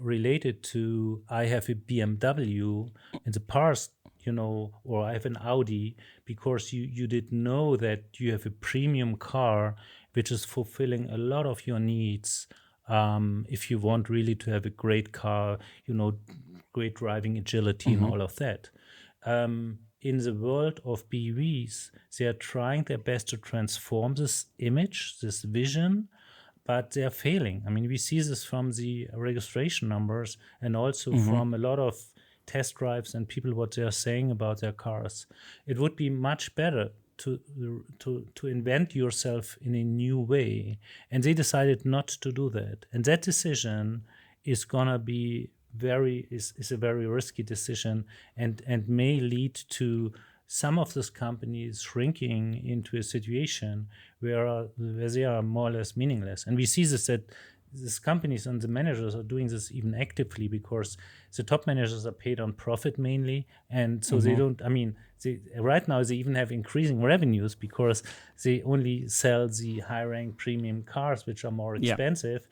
related to I have a BMW in the past, or I have an Audi, because you did know that you have a premium car which is fulfilling a lot of your needs. If you want really to have a great car, great driving agility and all of that. In the world of BEVs, they are trying their best to transform this image, this vision, but they're failing. I mean, we see this from the registration numbers and also from a lot of test drives and people, what they are saying about their cars. It would be much better to invent yourself in a new way. And they decided not to do that. And that decision is gonna be is a very risky decision and may lead to some of these companies shrinking into a situation where they are more or less meaningless. And we see this, that these companies and the managers are doing this even actively, because the top managers are paid on profit mainly. And so they don't, right now they even have increasing revenues because they only sell the high-rank premium cars, which are more expensive.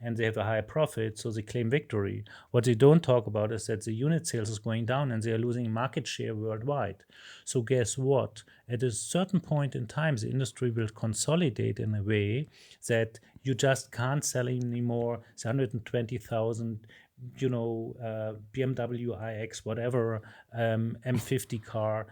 And they have a higher profit, so they claim victory. What they don't talk about is that the unit sales is going down and they are losing market share worldwide. So guess what? At a certain point in time, the industry will consolidate in a way that you just can't sell anymore the 120,000, BMW iX, whatever, M50 car,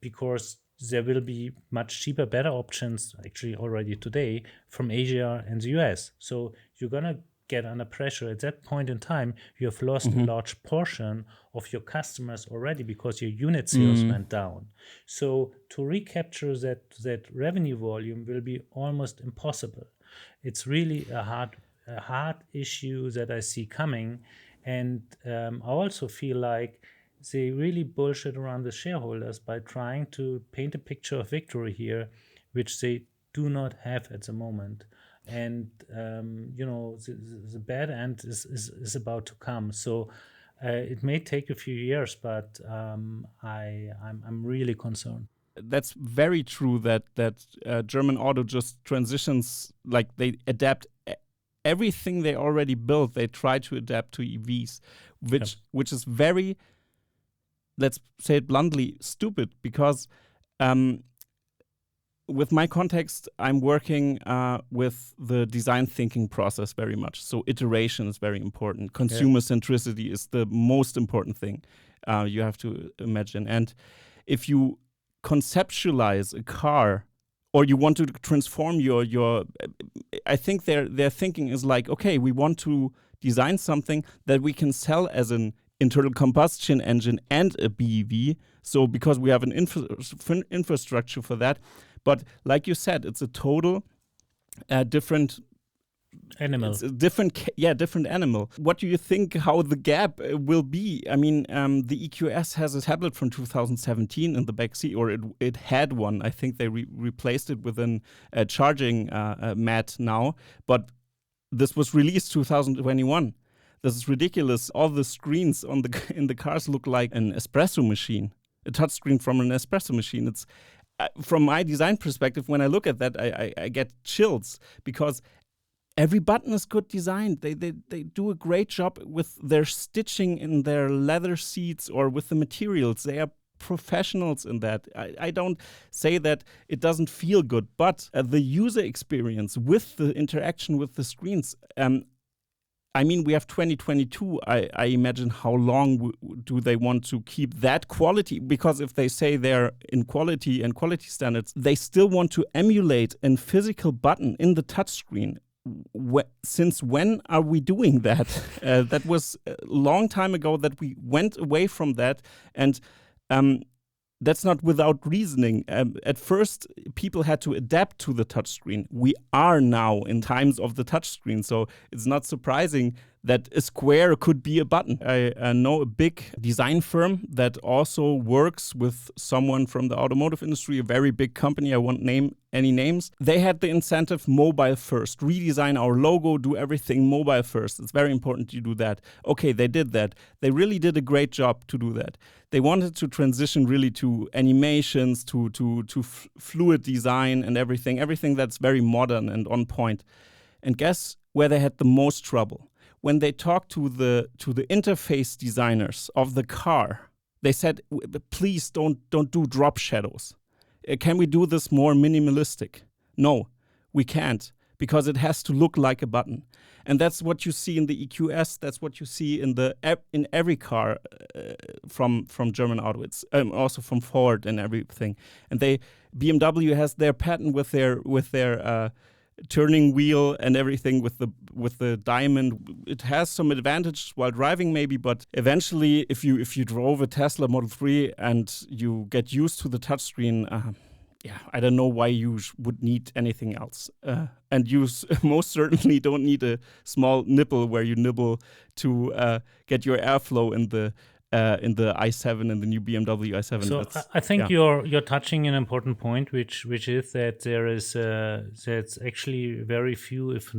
because there will be much cheaper, better options, actually already today, from Asia and the US. So you're going to get under pressure. At that point in time, you have lost a large portion of your customers already because your unit sales went down. So to recapture that revenue volume will be almost impossible. It's really a hard issue that I see coming. And I also feel like they really bullshit around the shareholders by trying to paint a picture of victory here, which they do not have at the moment. And, the bad end is about to come. So it may take a few years, but I'm really concerned. That's very true that German auto just transitions, like they adapt everything they already built, they try to adapt to EVs, which is very, let's say it bluntly, stupid, because with my context, I'm working with the design thinking process very much. So iteration is very important. Consumer centricity is the most important thing you have to imagine. And if you conceptualize a car, or you want to transform your I think their thinking is like, okay, we want to design something that we can sell as an internal combustion engine and a BEV. So because we have an infrastructure for that. But like you said, it's a total different animal. It's a different animal. What do you think how the gap will be? I mean, the EQS has a tablet from 2017 in the backseat, or it had one. I think they replaced it with a charging mat now, but this was released 2021. This is ridiculous. All the screens in the cars look like an espresso machine, a touchscreen from an espresso machine. It's from my design perspective, when I look at that, I get chills because every button is good designed. They do a great job with their stitching in their leather seats or with the materials. They are professionals in that. I don't say that it doesn't feel good, but the user experience with the interaction with the screens, I mean, we have 2022. I imagine how long do they want to keep that quality? Because if they say they're in quality and quality standards, they still want to emulate a physical button in the touchscreen. Since when are we doing that? That was a long time ago that we went away from that. And that's not without reasoning. At first, people had to adapt to the touchscreen. We are now in times of the touchscreen, so it's not surprising that a square could be a button. I know a big design firm that also works with someone from the automotive industry, a very big company. I won't name any names. They had the incentive mobile first, redesign our logo, do everything mobile first. It's very important to do that. Okay, they did that. They really did a great job to do that. They wanted to transition really to animations, to fluid design and everything that's very modern and on point. And guess where they had the most trouble? When they talked to the interface designers of the car, they said, please don't do drop shadows. Can we do this more minimalistic? No, we can't, because it has to look like a button. And that's what you see in the EQS. That's what you see in every car from German Auto. It's also from Ford and everything. And BMW has their patent with their turning wheel and everything with the diamond. It has some advantage while driving maybe, but eventually if you drove a Tesla Model 3 and you get used to the touchscreen, I don't know why you would need anything else. And you most certainly don't need a small nipple where you nibble to get your airflow in the i7 and the new BMW i7. So I think you're touching an important point, which is that there's actually very few, if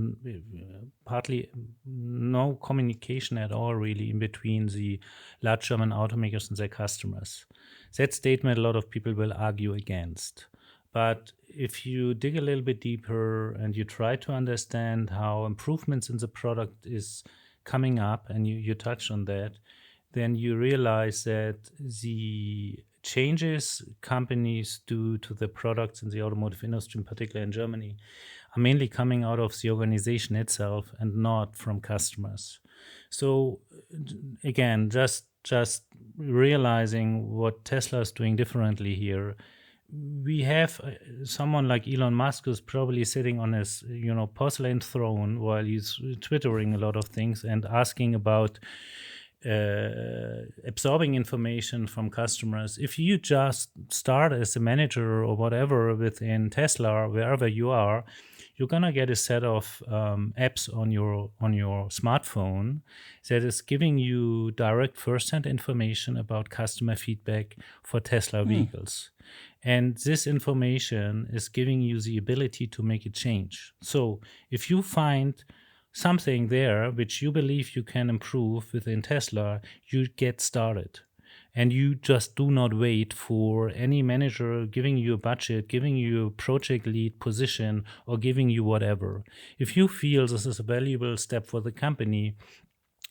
partly no communication at all, really, in between the large German automakers and their customers. That statement a lot of people will argue against. But if you dig a little bit deeper and you try to understand how improvements in the product is coming up, and you touch on that, then you realize that the changes companies do to the products in the automotive industry, in particular in Germany, are mainly coming out of the organization itself and not from customers. So again, just realizing what Tesla is doing differently here. We have someone like Elon Musk who's probably sitting on his, porcelain throne while he's twittering a lot of things and asking about absorbing information from customers. If you just start as a manager or whatever within Tesla or wherever you are, you're gonna get a set of apps on your smartphone that is giving you direct first-hand information about customer feedback for Tesla vehicles. And this information is giving you the ability to make a change. So if you find something there which you believe you can improve within Tesla, you get started. And you just do not wait for any manager giving you a budget, giving you a project lead position, or giving you whatever. If you feel this is a valuable step for the company,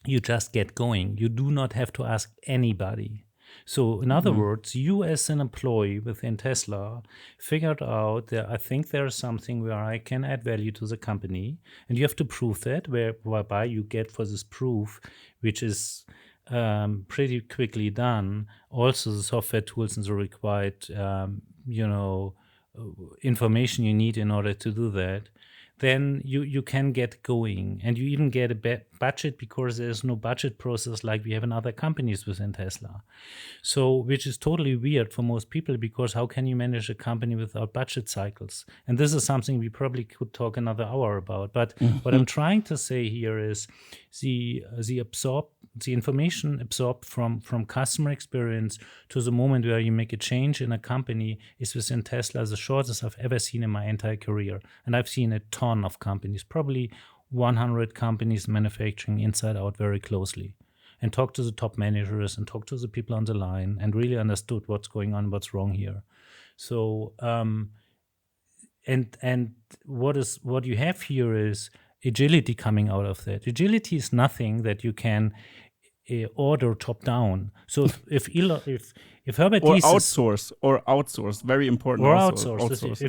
you just get going. You do not have to ask anybody. So in other words, you as an employee within Tesla figured out that I think there is something where I can add value to the company, and you have to prove that, whereby you get for this proof, which is pretty quickly done, also the software tools and the required information you need in order to do that. Then you can get going, and you even get a budget because there's no budget process like we have in other companies within Tesla. So, which is totally weird for most people, because how can you manage a company without budget cycles? And this is something we probably could talk another hour about. But what I'm trying to say here is the information absorbed from customer experience to the moment where you make a change in a company is within Tesla the shortest I've ever seen in my entire career. And I've seen a ton of companies, probably 100 companies manufacturing inside out very closely, and talk to the top managers and talk to the people on the line and really understood what's going on, what's wrong here. So, and what you have here is agility coming out of that. Agility is nothing that you can order top down. So if Herbert or Diess outsource, very important. Or also, outsource.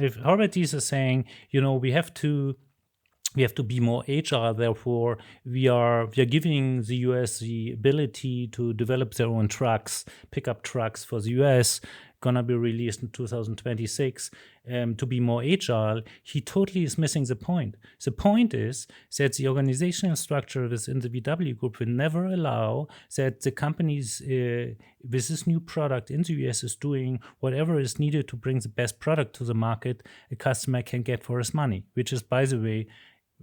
If Herbert Diess is saying, we have to be more agile, therefore we are giving the US the ability to develop their own trucks, pickup trucks for the US, gonna be released in 2026, to be more agile, he totally is missing the point. The point is that the organizational structure within the VW group will never allow that the companies with this new product in the US is doing whatever is needed to bring the best product to the market a customer can get for his money, which is, by the way,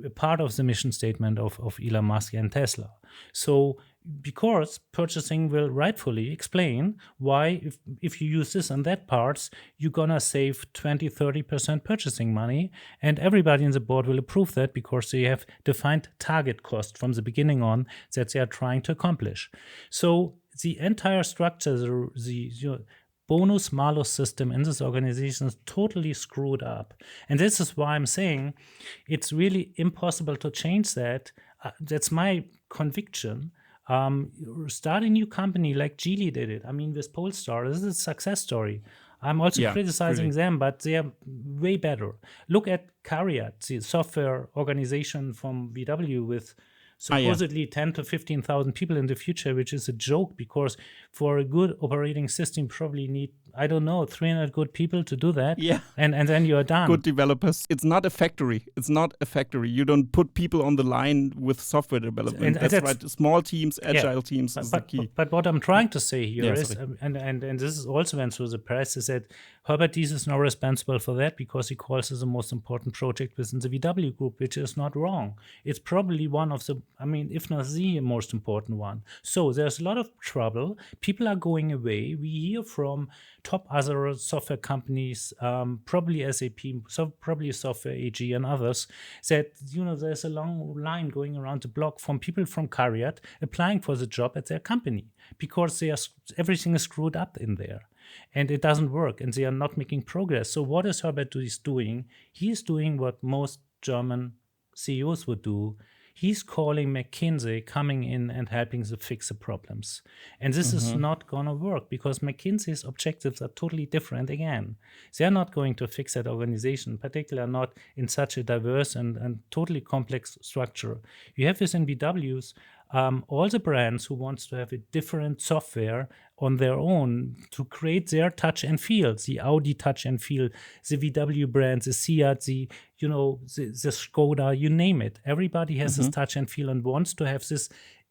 a part of the mission statement of Elon Musk and Tesla. So, because purchasing will rightfully explain why if you use this and that parts, you're gonna save 20-30% purchasing money, and everybody in the board will approve that because they have defined target cost from the beginning on that they are trying to accomplish. So the entire structure, the bonus malus system in this organization is totally screwed up. And this is why I'm saying it's really impossible to change that. That's my conviction. Start a new company like Geely did it. I mean, with Polestar, this is a success story. I'm also criticizing them, but they are way better. Look at CARIAD, the software organization from VW with supposedly 10 to 15,000 people in the future, which is a joke, because for a good operating system, you probably need, 300 good people to do that. Yeah. And then you are done. Good developers. It's not a factory. You don't put people on the line with software development. That's right. Small teams, agile teams is the key. But what I'm trying to say here is, and this is also went through the press, is that Herbert Diess is now responsible for that because he calls it the most important project within the VW group, which is not wrong. It's probably one of the, if not the most important one. So there's a lot of trouble. People are going away. We hear from top other software companies, probably SAP, probably Software AG and others, that there's a long line going around the block from people from CARIAD applying for the job at their company because everything is screwed up in there. And it doesn't work, and they are not making progress. So what is Herbert Diess doing? He's doing what most German CEOs would do. He's calling McKinsey, coming in and helping to fix the problems. And this is not going to work because McKinsey's objectives are totally different again. They're not going to fix that organization, particularly not in such a diverse and totally complex structure. You have within VWs all the brands who wants to have a different software on their own to create their touch and feel, the Audi touch and feel, the VW brands, the Seat, the Skoda, you name it. Everybody has this touch and feel and wants to have this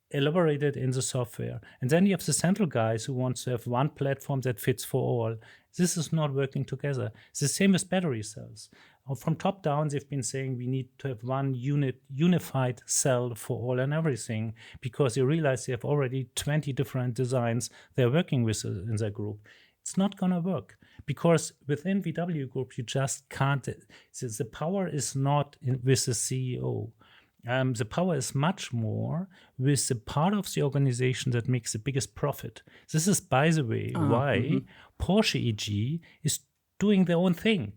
elaborated in the software. And then you have the central guys who wants to have one platform that fits for all. This is not working together. It's the same as battery cells. From top down, they've been saying we need to have one unified cell for all and everything, because they realize they have already 20 different designs they're working with in their group. It's not going to work because within VW Group, you just can't. The power is not with the CEO. The power is much more with the part of the organization that makes the biggest profit. This is, by the way, why Porsche AG is doing their own thing.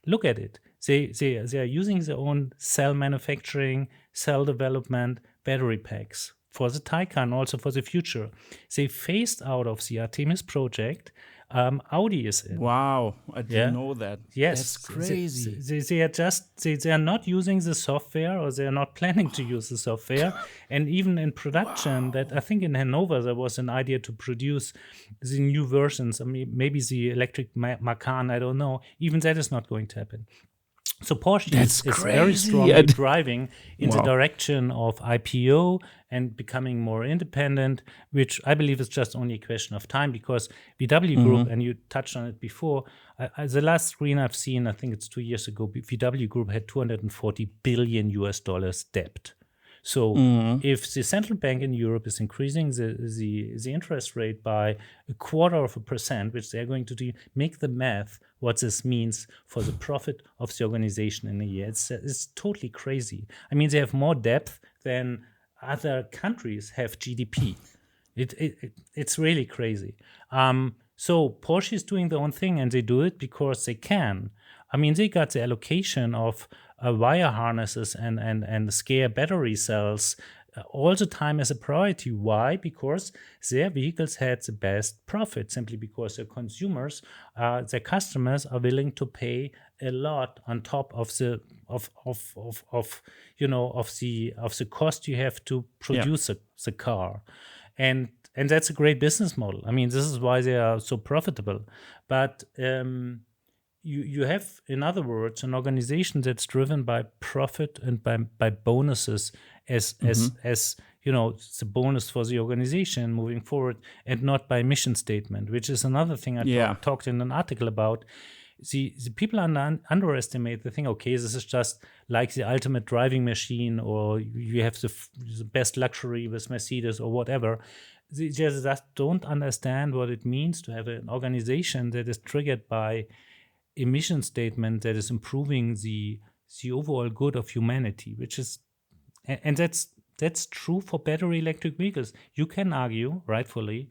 Look at it. They are using their own cell manufacturing, cell development, battery packs for the Taycan, also for the future. They phased out of the Artemis project. Audi is in. Wow, I didn't know that. Yes, that's crazy. They are not using the software, or they are not planning to use the software. And even in production, that I think in Hanover there was an idea to produce the new versions. Maybe the electric Macan, I don't know. Even that is not going to happen. So Porsche That's is very crazy. strongly driving in the Wow. direction of IPO and becoming more independent, which I believe is just only a question of time, because VW Group, and you touched on it before, the last screen I've seen, I think it's 2 years ago, VW Group had $240 billion debt. So if the central bank in Europe is increasing the interest rate by 0.25%, which they're going to do, make the math what this means for the profit of the organization in a year. It's totally crazy. I mean, they have more depth than other countries have GDP. It's really crazy. So Porsche is doing their own thing, and they do it because they can. I mean, they got the allocation of wire harnesses and scare battery cells all the time as a priority. Why? Because their vehicles had the best profit, simply because their consumers, their customers, are willing to pay a lot on top of the cost you have to produce the car, and that's a great business model. I mean, this is why they are so profitable. But you have, in other words, an organization that's driven by profit and by bonuses as the bonus for the organization moving forward, and not by mission statement, which is another thing I talked in an article about. The people underestimate the thing. Okay, this is just like the ultimate driving machine, or you have the best luxury with Mercedes or whatever. They just don't understand what it means to have an organization that is triggered by a mission statement that is improving the overall good of humanity, which is, and that's true for battery electric vehicles. You can argue, rightfully,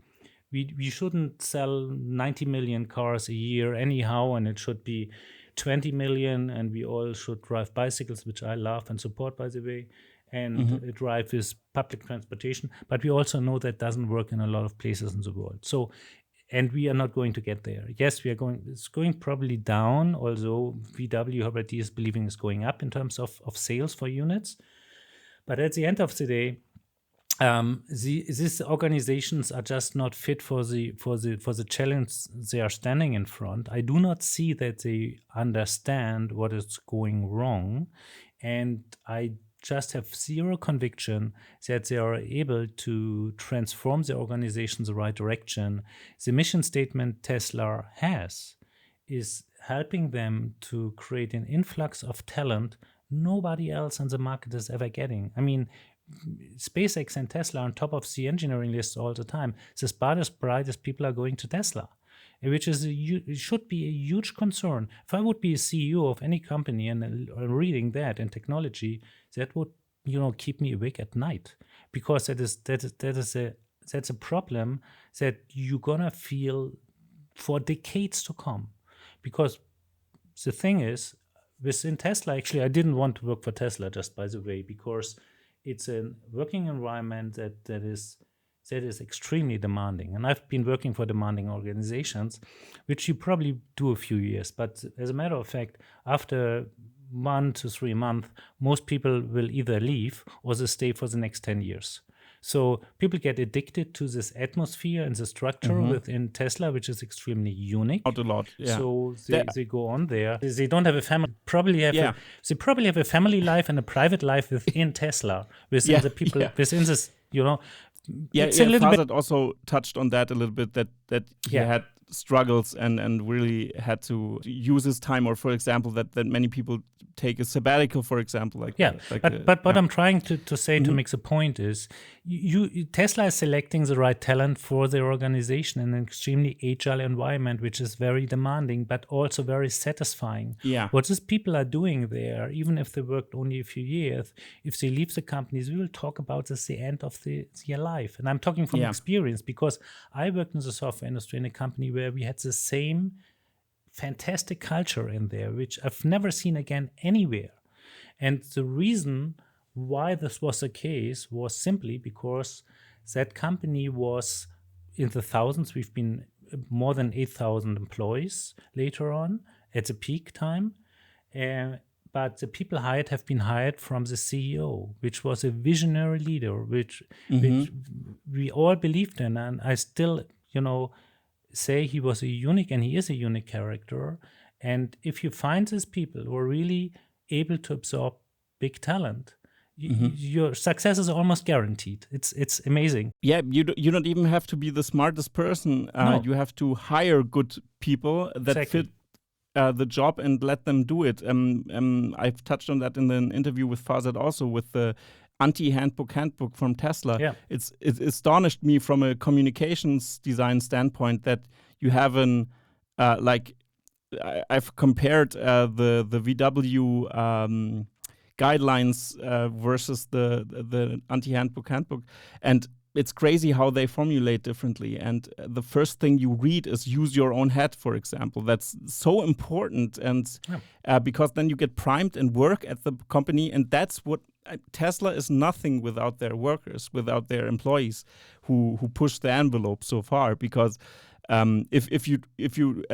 we shouldn't sell 90 million cars a year anyhow, and it should be 20 million, and we all should drive bicycles, which I love and support, by the way, and drive with public transportation. But we also know that doesn't work in a lot of places in the world. So, and we are not going to get there. Yes, it's going probably down, although VW, Herbert is believing is going up in terms of sales for units. But at the end of the day, these organizations are just not fit for the challenge they are standing in front. I do not see that they understand what is going wrong, and I just have zero conviction that they are able to transform the organization in the right direction. The mission statement Tesla has is helping them to create an influx of talent nobody else in the market is ever getting. I mean, SpaceX and Tesla are on top of the engineering list all the time. The smartest, brightest people are going to Tesla, which is it should be a huge concern. If I would be a CEO of any company and reading that in technology, that would keep me awake at night, because that's a problem that you're gonna feel for decades to come. Because the thing is, within Tesla, actually, I didn't want to work for Tesla, just by the way, because it's a working environment that is extremely demanding. And I've been working for demanding organizations, which you probably do a few years. But as a matter of fact, after 1 to 3 months, most people will either leave or they stay for the next 10 years. So people get addicted to this atmosphere and the structure within Tesla, which is extremely unique. Out a lot, yeah. So they go on there. They don't have a family. They probably have a family life and a private life within Tesla, within the people, within this, it's a little bit. Also touched on that a little bit, that he had struggles and really had to use his time, or for example that many people take a sabbatical, for example, but what I'm trying to say to make the point is Tesla is selecting the right talent for their organization in an extremely agile environment, which is very demanding but also very satisfying. What these people are doing there, even if they worked only a few years, if they leave the companies, we will talk about this the end of their life. And I'm talking from experience, because I worked in the software industry in a company where we had the same fantastic culture in there, which I've never seen again anywhere. And the reason why this was the case was simply because that company was in the thousands. We've been more than 8,000 employees later on at the peak time. But the people hired have been hired from the CEO, which was a visionary leader, which we all believed in. And I still, say he was a unique, and he is a unique character. And if you find these people who are really able to absorb big talent, your success is almost guaranteed. It's amazing. Yeah, you don't even have to be the smartest person. No. You have to hire good people that Exactly. fit the job and let them do it. I've touched on that in an interview with Fazet also, with the anti-handbook from Tesla. Yeah. It astonished me from a communications design standpoint that you have I've compared the VW guidelines versus the anti-handbook, and it's crazy how they formulate differently. And the first thing you read is use your own head, for example. That's so important, and because then you get primed and work at the company, and that's what Tesla is nothing without their workers, without their employees who push the envelope so far. Because if you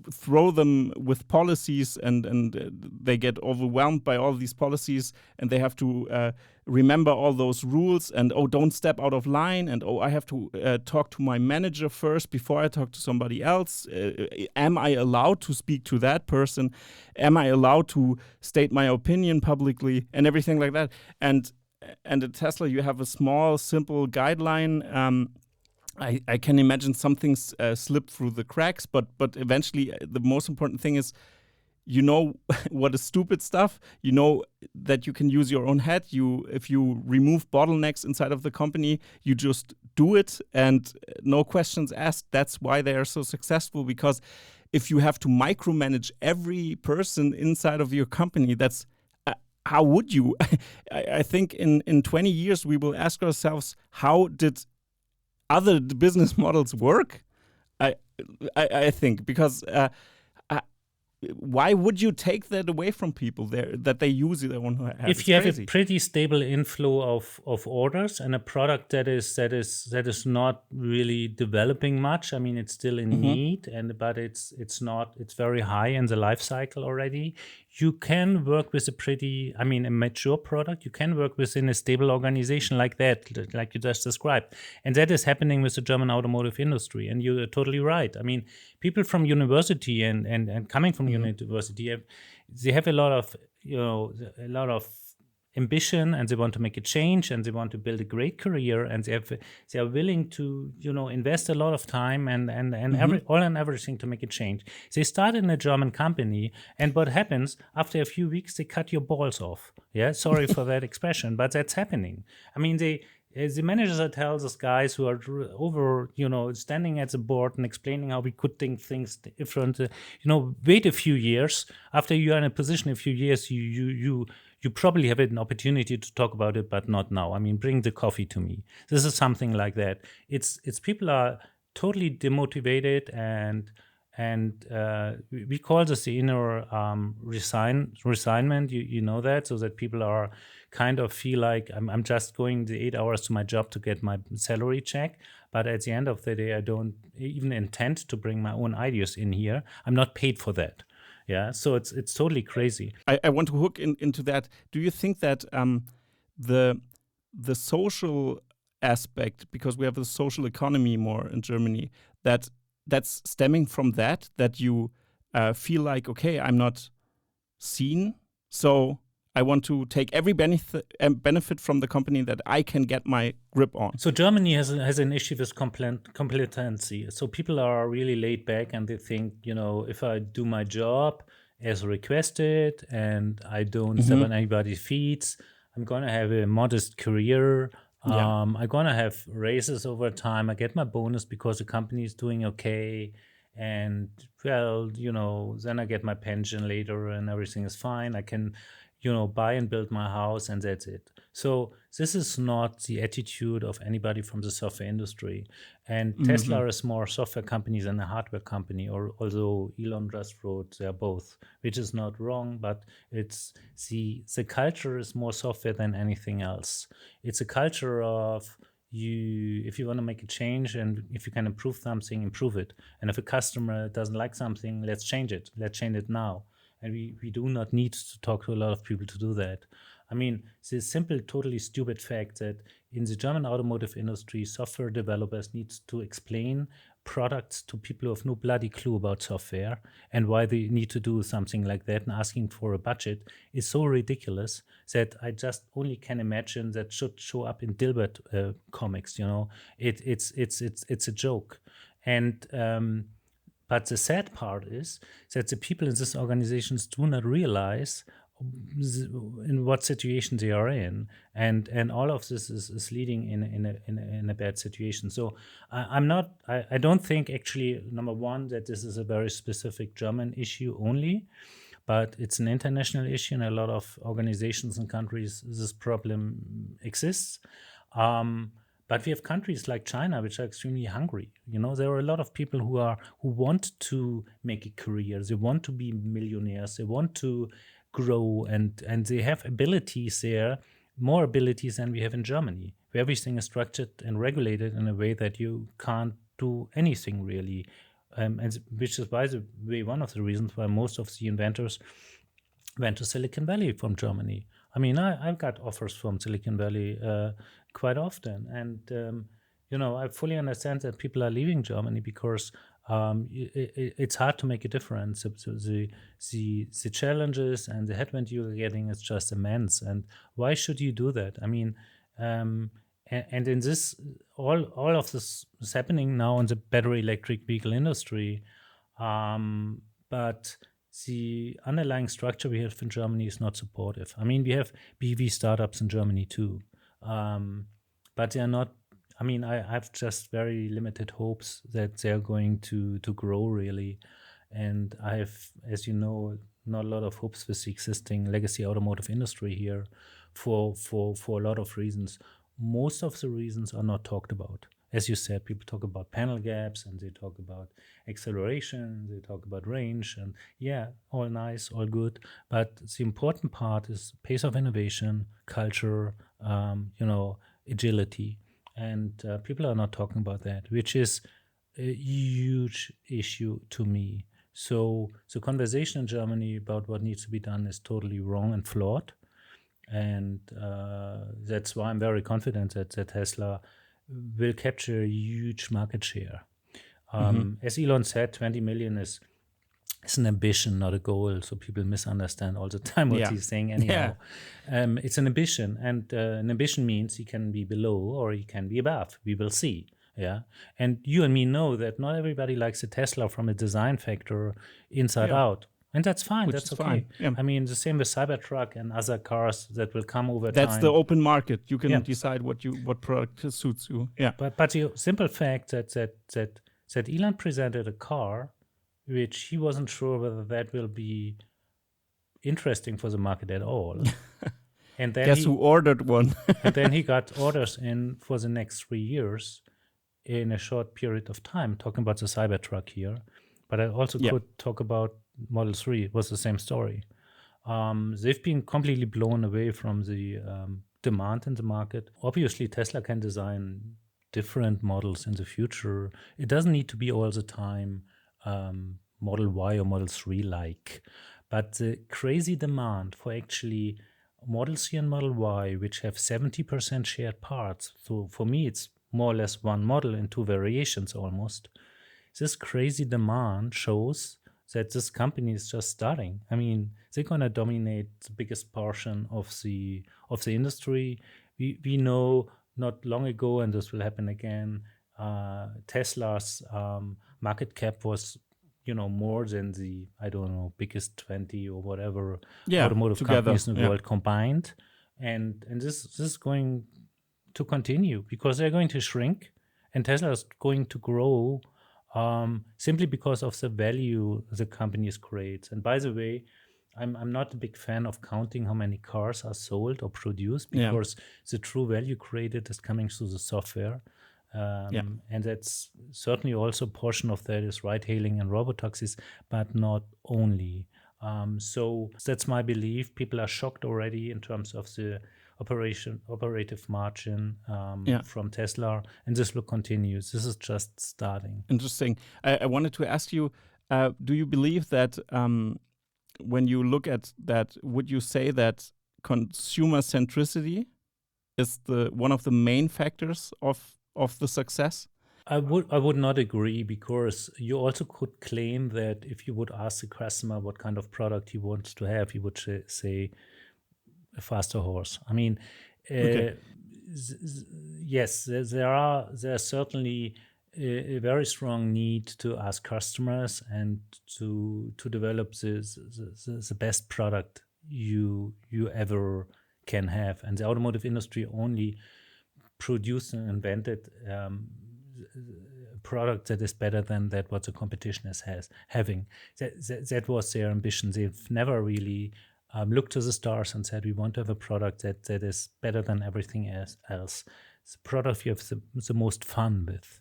throw them with policies and they get overwhelmed by all these policies, and they have to remember all those rules, and don't step out of line, and I have to talk to my manager first before I talk to somebody else. Am I allowed to speak to that person? Am I allowed to state my opinion publicly, and everything like that? And at Tesla, you have a small, simple guideline. I can imagine some things slip through the cracks, but eventually the most important thing is, you know what is stupid stuff. You know that you can use your own head. If you remove bottlenecks inside of the company, you just do it and no questions asked. That's why they are so successful, because if you have to micromanage every person inside of your company, that's how would you? I think in 20 years we will ask ourselves, how did other business models work? I think because why would you take that away from people that they use their own head? If you have a pretty stable inflow of orders and a product that is not really developing much, I mean, it's still in need, but it's very high in the life cycle already. You can work with a mature product. You can work within a stable organization like that, like you just described. And that is happening with the German automotive industry. And you're totally right. I mean, people from university and coming from university, they have a lot of ambition, and they want to make a change, and they want to build a great career, and they are willing to invest a lot of time and everything to make a change. They start in a German company, and what happens after a few weeks, they cut your balls off. Yeah, sorry for that expression, but that's happening. I mean, the managers that tell those guys who are over, standing at the board and explaining how we could think things different, wait a few years. After you are in a position, a few years, you probably have an opportunity to talk about it, but not now. I mean, bring the coffee to me. This is something like that. It's people are totally demotivated, and we call this the inner resignment. You know that, so that people are kind of feel like I'm just going the 8 hours to my job to get my salary check, but at the end of the day, I don't even intend to bring my own ideas in here. I'm not paid for that. Yeah, so it's totally crazy. I want to hook into that. Do you think that the social aspect, because we have a social economy more in Germany, that's stemming from that you feel like, okay, I'm not seen, so I want to take every benefit from the company that I can get my grip on. So Germany has an issue with complacency. So people are really laid back, and they think, if I do my job as requested and I don't step on anybody's feet, I'm going to have a modest career. I'm going to have raises over time. I get my bonus because the company is doing okay. And, then I get my pension later and everything is fine. I can buy and build my house, and that's it. So this is not the attitude of anybody from the software industry. And Tesla is more software company than a hardware company, although Elon just wrote they're both, which is not wrong, but it's the culture is more software than anything else. It's a culture of if you want to make a change, and if you can improve something, improve it. And if a customer doesn't like something, let's change it. Let's change it now. And we do not need to talk to a lot of people to do that. I mean, the simple, totally stupid fact that in the German automotive industry, software developers need to explain products to people who have no bloody clue about software and why they need to do something like that, and asking for a budget is so ridiculous that I just only can imagine that should show up in Dilbert comics. It's a joke. And but the sad part is that the people in these organizations do not realize in what situation they are in, and all of this is leading in a bad situation. So I don't think, actually, number one, that this is a very specific German issue only, but it's an international issue. In a lot of organizations and countries, this problem exists. But we have countries like China, which are extremely hungry. There are a lot of people who want to make a career. They want to be millionaires. They want to grow, and they have abilities there, more abilities than we have in Germany, where everything is structured and regulated in a way that you can't do anything really. And which is, by the way, one of the reasons why most of the inventors went to Silicon Valley from Germany. I mean, I've got offers from Silicon Valley quite often, and I fully understand that people are leaving Germany because it's hard to make a difference. So the challenges and the headwind you're getting is just immense. And why should you do that? I mean, and in this, all of this is happening now in the battery electric vehicle industry, but the underlying structure we have in Germany is not supportive. I mean, we have BEV startups in Germany too, but they are not. I mean, I have just very limited hopes that they're going to grow really. And I have, as you know, not a lot of hopes with the existing legacy automotive industry here for a lot of reasons. Most of the reasons are not talked about. As you said, people talk about panel gaps, and they talk about acceleration, they talk about range, and yeah, all nice, all good. But the important part is pace of innovation, culture, agility. And people are not talking about that, which is a huge issue to me. So the conversation in Germany about what needs to be done is totally wrong and flawed. And that's why I'm very confident that Tesla will capture a huge market share. As Elon said, 20 million is an ambition, not a goal. So people misunderstand all the time what he's saying anyhow. It's an ambition, and an ambition means he can be below or he can be above. We will see. Yeah. And you and me know that not everybody likes a Tesla from a design factor inside out. And that's fine. That's okay. Fine. Yeah. I mean, the same with Cybertruck and other cars that will come over time. That's the open market. You can decide what product suits you. Yeah. But the simple fact that Elon presented a car which he wasn't sure whether that will be interesting for the market at all. And then guess who ordered one? And then he got orders in for the next 3 years in a short period of time, talking about the Cybertruck here. But I also could talk about Model 3. It was the same story. They've been completely blown away from the demand in the market. Obviously, Tesla can design different models in the future. It doesn't need to be all the time Model Y or Model 3 like. But the crazy demand for actually Model 3 and Model Y, which have 70% shared parts, so for me it's more or less one model in two variations almost. This crazy demand shows that this company is just starting. I mean, they're going to dominate the biggest portion of the industry. We know not long ago, and this will happen again, Tesla's market cap was, more than the, biggest 20 or whatever automotive companies in the world combined. And this is going to continue because they're going to shrink, and Tesla is going to grow simply because of the value the companies create. And by the way, I'm not a big fan of counting how many cars are sold or produced, because the true value created is coming through the software. And that's certainly also a portion of that is ride-hailing and robotaxis, but not only. So that's my belief. People are shocked already in terms of the operative margin from Tesla, and this will continue. This is just starting. Interesting. I wanted to ask you, do you believe that when you look at that, would you say that consumer centricity is one of the main factors of the success? I would not agree, because you also could claim that if you would ask the customer what kind of product he wants to have, he would say a faster horse. I mean, yes, there's certainly a very strong need to ask customers and to develop the best product you ever can have. And the automotive industry only produced and invented a product that is better than that what the competition is having. That was their ambition. They've never really looked to the stars and said, we want to have a product that is better than everything else. It's a product you have the most fun with,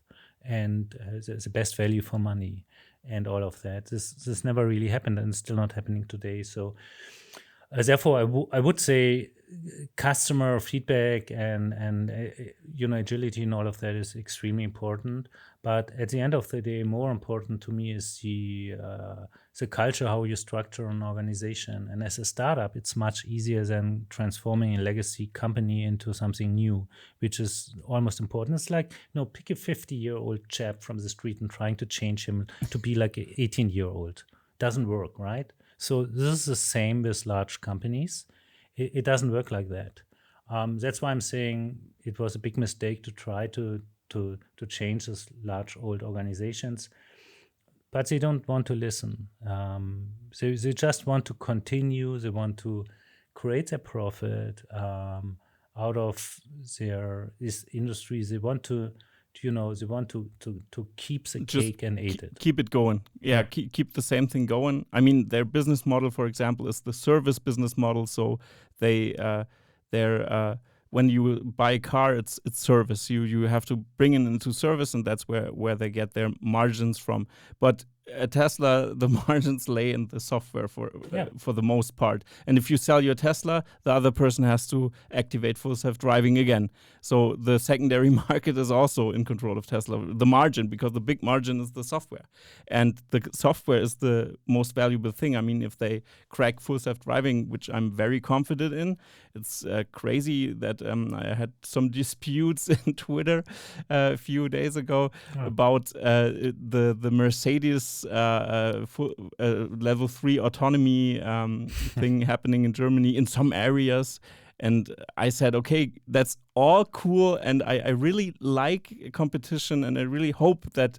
and the best value for money, and all of that. This never really happened, and it's still not happening today. So therefore, I would say customer feedback and agility and all of that is extremely important. But at the end of the day, more important to me is the culture, how you structure an organization. And as a startup, it's much easier than transforming a legacy company into something new, which is almost important. It's like, pick a 50-year-old chap from the street and trying to change him to be like an 18-year-old. Doesn't work, right? So this is the same with large companies. It doesn't work like that. That's why I'm saying it was a big mistake to try to change these large old organizations. But they don't want to listen. They just want to continue. They want to create a profit out of this industry. They want to keep the cake and eat it. Keep it going. Yeah. Keep the same thing going. I mean, their business model, for example, is the service business model. So they're when you buy a car, it's service. You have to bring it into service, and that's where they get their margins from. But at Tesla, the margins lay in the software for the most part. And if you sell your Tesla, the other person has to activate full self-driving again. So the secondary market is also in control of Tesla, the margin, because the big margin is the software. And the software is the most valuable thing. I mean, if they crack full self-driving, which I'm very confident in, it's crazy that I had some disputes in Twitter a few days ago about the Mercedes level 3 autonomy thing happening in Germany in some areas. And I said, okay, that's all cool. And I really like competition, and I really hope that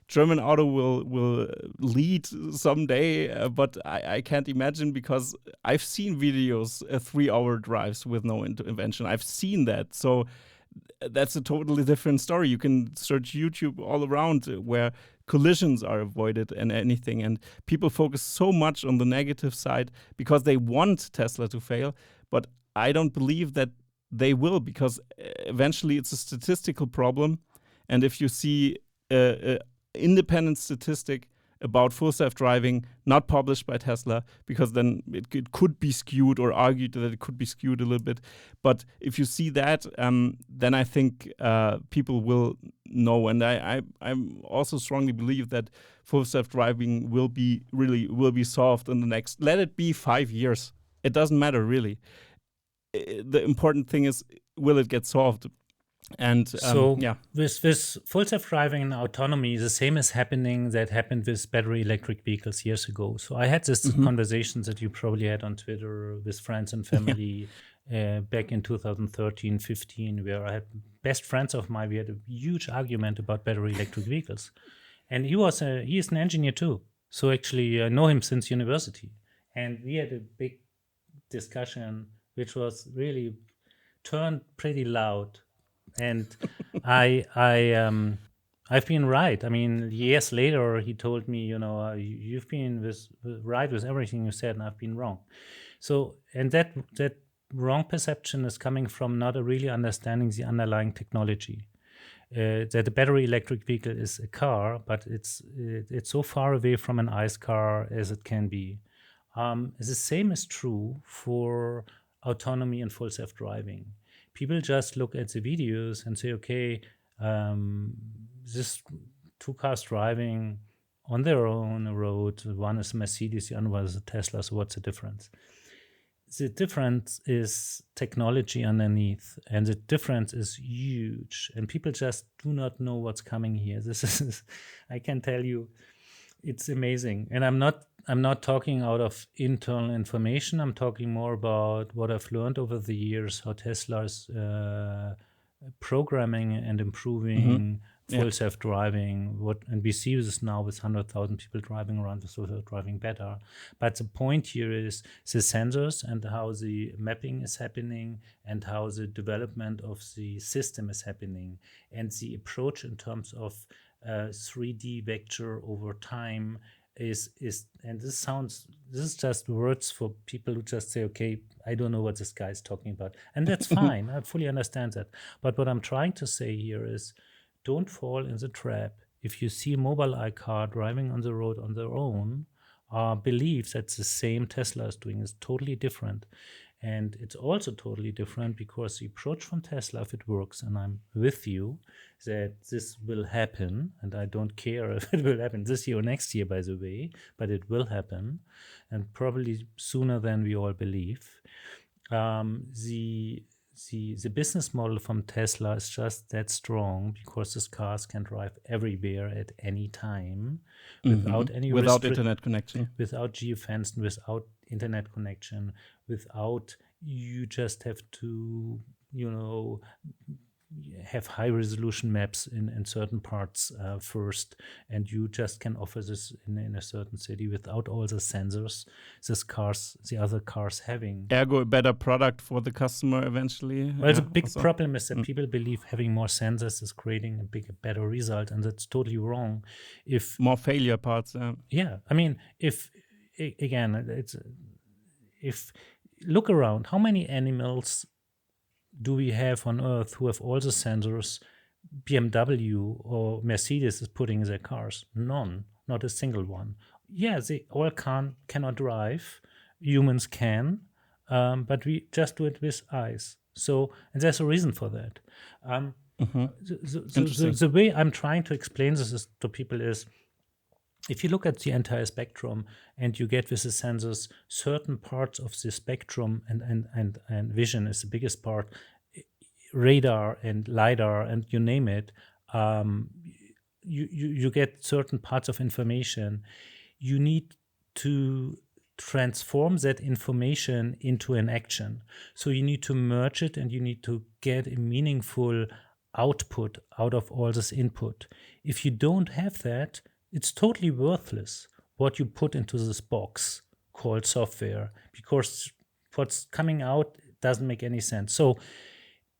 German auto will lead someday, but I can't imagine, because I've seen videos, 3-hour drives with no intervention. I've seen that. So that's a totally different story. You can search YouTube all around where collisions are avoided and anything. And people focus so much on the negative side because they want Tesla to fail. But I don't believe that they will, because eventually it's a statistical problem. And if you see independent statistic about full self-driving not published by Tesla, because then it could be skewed, or argued that it could be skewed a little bit. But if you see that, then I think people will know. And I'm also strongly believe that full self-driving will be solved in the next, let it be 5 years. It doesn't matter really. The important thing is, will it get solved? And with full self-driving and autonomy, the same is happening that happened with battery electric vehicles years ago. So I had this conversations that you probably had on Twitter with friends and family back in 2013, 15, where I had best friends of mine. We had a huge argument about battery electric vehicles, and he is an engineer too. So actually, I know him since university, and we had a big discussion, which was really turned pretty loud. And I've been right. I mean, years later, he told me, you've been right with everything you said, and I've been wrong. So, and that wrong perception is coming from not really understanding the underlying technology. That a battery electric vehicle is a car, but it's so far away from an ICE car as it can be. The same is true for autonomy and full self-driving. People just look at the videos and say, okay, this 2 cars driving on their own road, one is a Mercedes, the other one is a Tesla, so what's the difference? the difference is technology underneath, and the difference is huge, and people just do not know what's coming here. This is, I can tell you, it's amazing. And I'm not talking out of internal information. I'm talking more about what I've learned over the years, how Tesla's programming and improving full self-driving. And we see this now with 100,000 people driving around with self-driving better. But the point here is the sensors and how the mapping is happening and how the development of the system is happening, and the approach in terms of 3D vector over time is and this is just words for people who just say, okay, I don't know what this guy is talking about, and that's fine. I fully understand that. But what I'm trying to say here is, don't fall in the trap. If you see a Mobileye car driving on the road on their own, believe that the same Tesla is doing is totally different. And it's also totally different because the approach from Tesla, if it works, and I'm with you, that this will happen, and I don't care if it will happen this year or next year, by the way, but it will happen, and probably sooner than we all believe. The business model from Tesla is just that strong because these cars can drive everywhere at any time without any internet connection, without geofencing, without internet connection, without you just have to, have high resolution maps in certain parts first, and you just can offer this in a certain city without all the sensors the other cars having. Ergo, a better product for the customer eventually. Well, the big problem is that people believe having more sensors is creating a better result, and that's totally wrong. If more failure parts. Yeah, I mean, if look around, how many animals do we have on Earth who have all the sensors BMW or Mercedes is putting in their cars? None, not a single one. Yeah, they all cannot drive. Humans can, but we just do it with eyes. So, and there's a reason for that. The way I'm trying to explain this to people is, if you look at the entire spectrum and you get with the sensors certain parts of the spectrum, and vision is the biggest part, radar and LiDAR and you name it, you get certain parts of information. You need to transform that information into an action. So you need to merge it, and you need to get a meaningful output out of all this input. If you don't have that, it's totally worthless what you put into this box called software, because what's coming out doesn't make any sense. So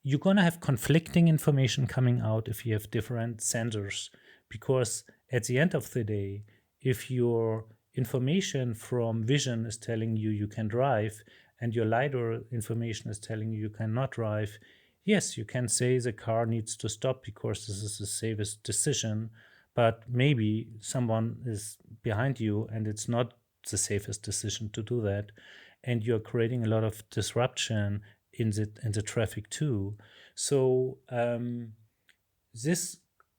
you're going to have conflicting information coming out if you have different sensors, because at the end of the day, if your information from vision is telling you can drive and your LiDAR information is telling you cannot drive, yes, you can say the car needs to stop because this is the safest decision. But maybe someone is behind you and it's not the safest decision to do that. And you're creating a lot of disruption in the traffic too. So these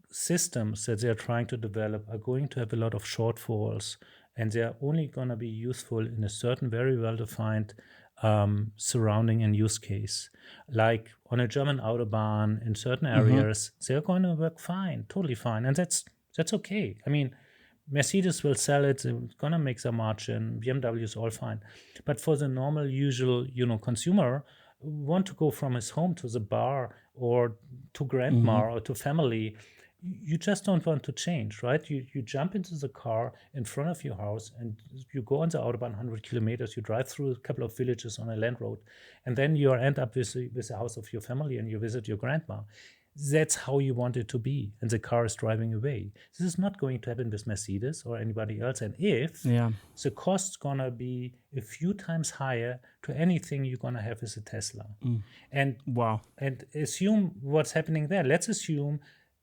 systems that they're trying to develop are going to have a lot of shortfalls, and they're only going to be useful in a certain very well-defined surrounding and use case. Like on a German Autobahn in certain areas, they're going to work fine, totally fine. And that's okay. I mean, Mercedes will sell it, they're going to make some margin, BMW is all fine. But for the normal, usual, consumer, want to go from his home to the bar or to grandma or to family, you just don't want to change, right? You jump into the car in front of your house and you go on the Autobahn 100 kilometers, you drive through a couple of villages on a land road, and then you end up with the house of your family and you visit your grandma. That's how you want it to be, and the car is driving away. This is not going to happen with Mercedes or anybody else, and if the cost's gonna be a few times higher to anything you're gonna have with a Tesla. And assume what's happening there. Let's assume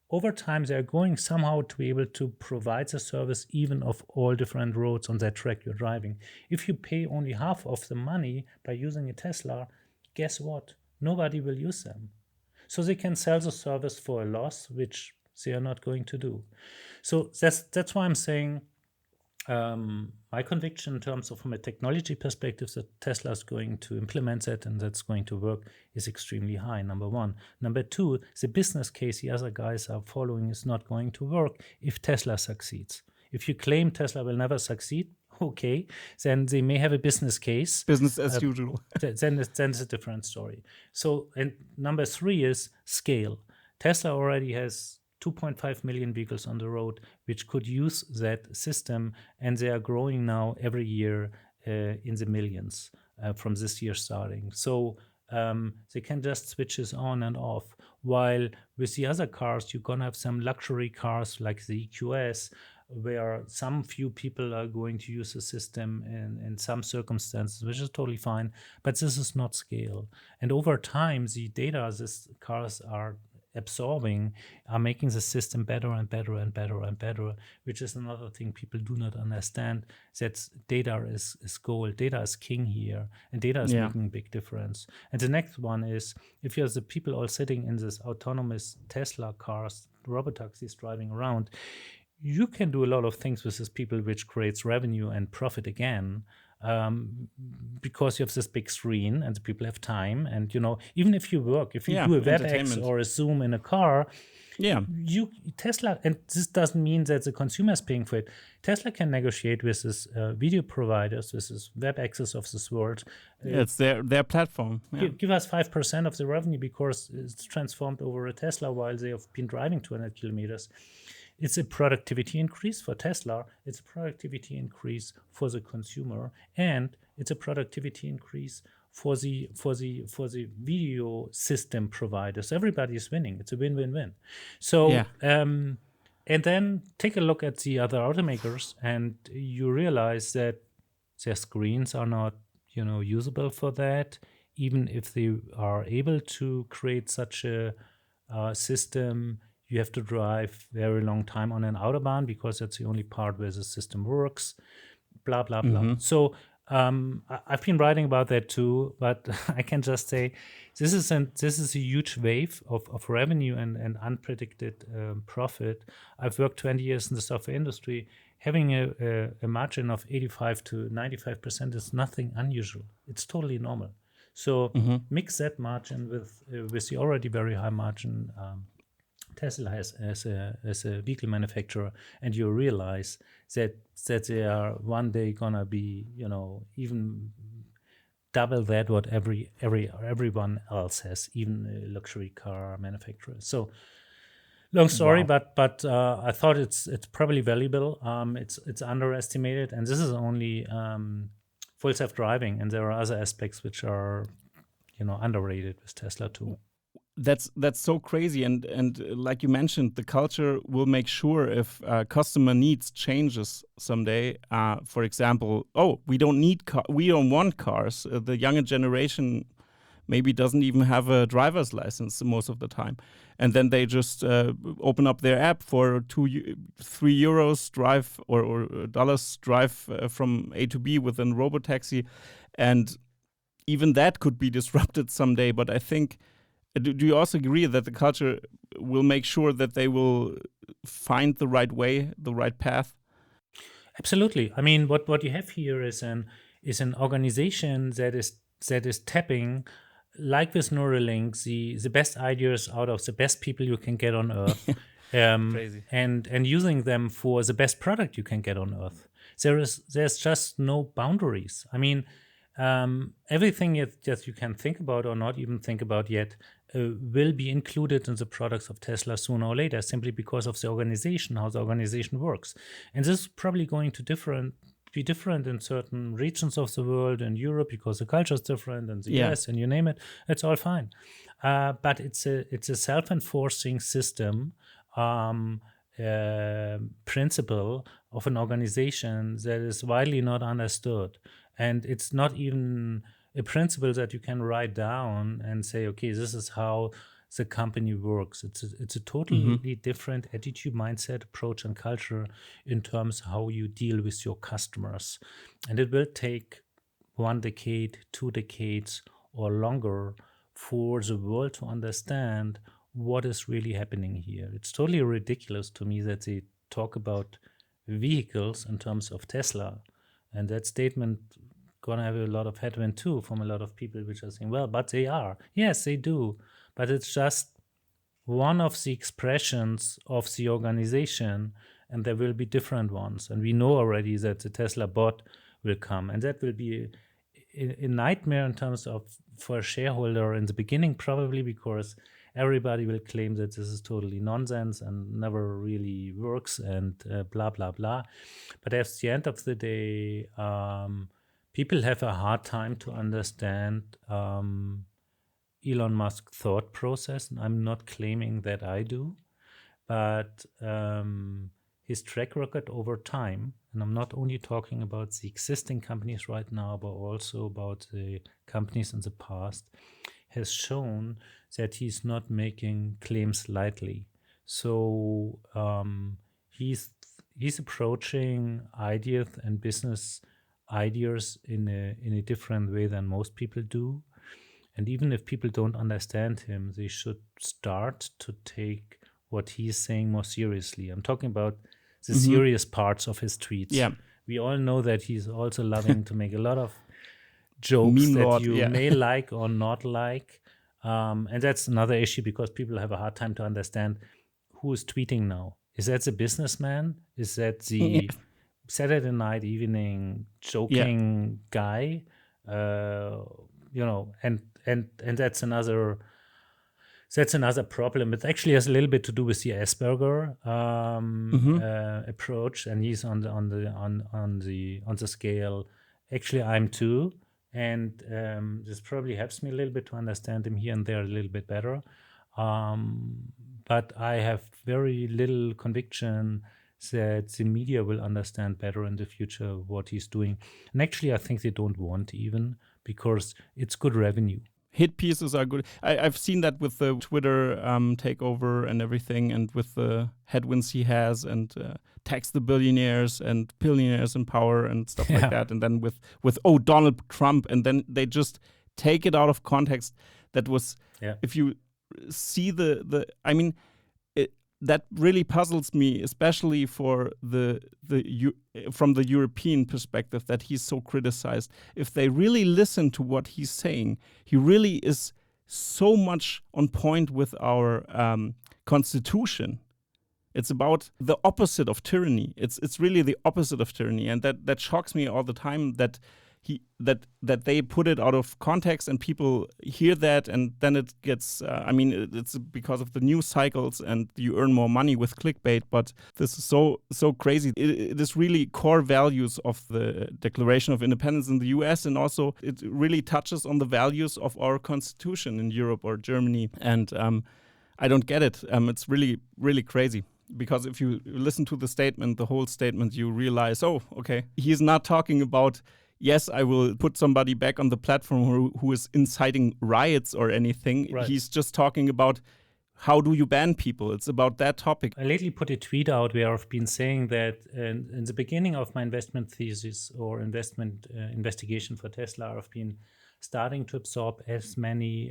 over time they're going somehow to be able to provide the service even of all different roads on that track you're driving. If you pay only half of the money by using a Tesla, guess what? Nobody will use them. So they can sell the service for a loss, which they are not going to do. So that's why I'm saying My conviction in terms of from a technology perspective that Tesla is going to implement that and that's going to work is extremely high, number one. Number two, the business case the other guys are following is not going to work if Tesla succeeds. If you claim Tesla will never succeed, okay, then they may have a business case. Business as usual. then it's a different story. So, and number three is scale. Tesla already has 2.5 million vehicles on the road, which could use that system, and they are growing now every year in the millions from this year starting. So they can just switch this on and off. While with the other cars, you're going to have some luxury cars like the EQS, where some few people are going to use the system in some circumstances, which is totally fine. But this is not scale. And over time, the data these cars are absorbing are making the system better and better and better and better, which is another thing people do not understand, that data is gold. Data is king here, and data is making a big difference. And the next one is, if you're the people all sitting in this autonomous Tesla cars, robotaxis driving around, you can do a lot of things with these people, which creates revenue and profit again. Because you have this big screen and the people have time, and even if you work, if you do a WebEx or a Zoom in a car, you Tesla, and this doesn't mean that the consumer is paying for it. Tesla can negotiate with this video providers, with this WebExes of this world. It's their platform. Give us 5% of the revenue because it's transformed over a Tesla while they have been driving 200 kilometers. It's a productivity increase for Tesla. It's a productivity increase for the consumer, and it's a productivity increase for the video system providers. Everybody is winning. It's a win-win-win. So, and then take a look at the other automakers, and you realize that their screens are not, usable for that. Even if they are able to create such a system, you have to drive very long time on an autobahn because that's the only part where the system works, blah, blah, blah. So I've been writing about that too, but I can just say this is a huge wave of revenue and unpredicted profit. I've worked 20 years in the software industry. Having a margin of 85 to 95% is nothing unusual. It's totally normal. So mix that margin with the already very high margin Tesla has as a vehicle manufacturer, and you realize that they are one day gonna be, even double that what everyone else has, even a luxury car manufacturer. So long story, but I thought it's probably valuable. It's underestimated, and this is only full self-driving, and there are other aspects which are underrated with Tesla too. That's so crazy, and like you mentioned, the culture will make sure if customer needs changes someday. For example, we don't want cars. The younger generation maybe doesn't even have a driver's license most of the time, and then they just open up their app for €3 drive or dollars drive from A to B with a robotaxi, and even that could be disrupted someday. But I think. Do you also agree that the culture will make sure that they will find the right way, the right path? Absolutely. I mean, what you have here is an organization that is tapping, like with Neuralink, the best ideas out of the best people you can get on Earth, Crazy. and using them for the best product you can get on Earth. There's just no boundaries. I mean, everything that you can think about or not even think about yet will be included in the products of Tesla sooner or later, simply because of the organization, how the organization works. And this is probably going to be different in certain regions of the world, in Europe, because the culture is different, and the US, and you name it. It's all fine. But it's a self-enforcing system, principle of an organization that is widely not understood. And it's not even a principle that you can write down and say, okay, this is how the company works. It's a totally different attitude, mindset, approach, and culture in terms of how you deal with your customers. And it will take 1 decade, 2 decades, or longer for the world to understand what is really happening here. It's totally ridiculous to me that they talk about vehicles in terms of Tesla. And that statement gonna have a lot of headwind too from a lot of people which are saying, well, but they are. Yes, they do. But it's just one of the expressions of the organization, and there will be different ones. And we know already that the Tesla bot will come, and that will be a nightmare in terms of for a shareholder in the beginning, probably because everybody will claim that this is totally nonsense and never really works and blah, blah, blah. But at the end of the day, people have a hard time to understand Elon Musk's thought process. And I'm not claiming that I do, but his track record over time, and I'm not only talking about the existing companies right now, but also about the companies in the past, has shown that he's not making claims lightly. So he's approaching ideas and business ideas in a different way than most people do. And even if people don't understand him, they should start to take what he's saying more seriously. I'm talking about the serious parts of his tweets. Yeah. We all know that he's also loving to make a lot of jokes Meme that lord, you may like or not like. And that's another issue because people have a hard time to understand who is tweeting now. Is that the businessman? Is that the Saturday night evening joking guy? And that's another problem. It actually has a little bit to do with the Asperger approach, and he's on the scale. Actually, I'm too, and this probably helps me a little bit to understand him here and there a little bit better. But I have very little conviction that the media will understand better in the future what he's doing. And actually, I think they don't want even, because it's good revenue. Hit pieces are good. I've seen that with the Twitter takeover and everything, and with the headwinds he has, and tax the billionaires and billionaires in power and stuff like that. And then with Donald Trump, and then they just take it out of context. That was, if you see that really puzzles me, especially for from the European perspective, that he's so criticized. If they really listen to what he's saying, he really is so much on point with our constitution. It's about the opposite of tyranny. It's really the opposite of tyranny, and that shocks me all the time that they put it out of context and people hear that, and then it gets it's because of the news cycles and you earn more money with clickbait. But this is so crazy. It is really core values of the Declaration of Independence in the US, and also it really touches on the values of our constitution in Europe or Germany. And I don't get it. It's really, really crazy. Because if you listen to the whole statement, you realize, oh, okay, he's not talking about, yes, I will put somebody back on the platform who is inciting riots or anything. Right. He's just talking about how do you ban people. It's about that topic. I lately put a tweet out where I've been saying that in the beginning of my investment thesis or investment investigation for Tesla, I've been starting to absorb as many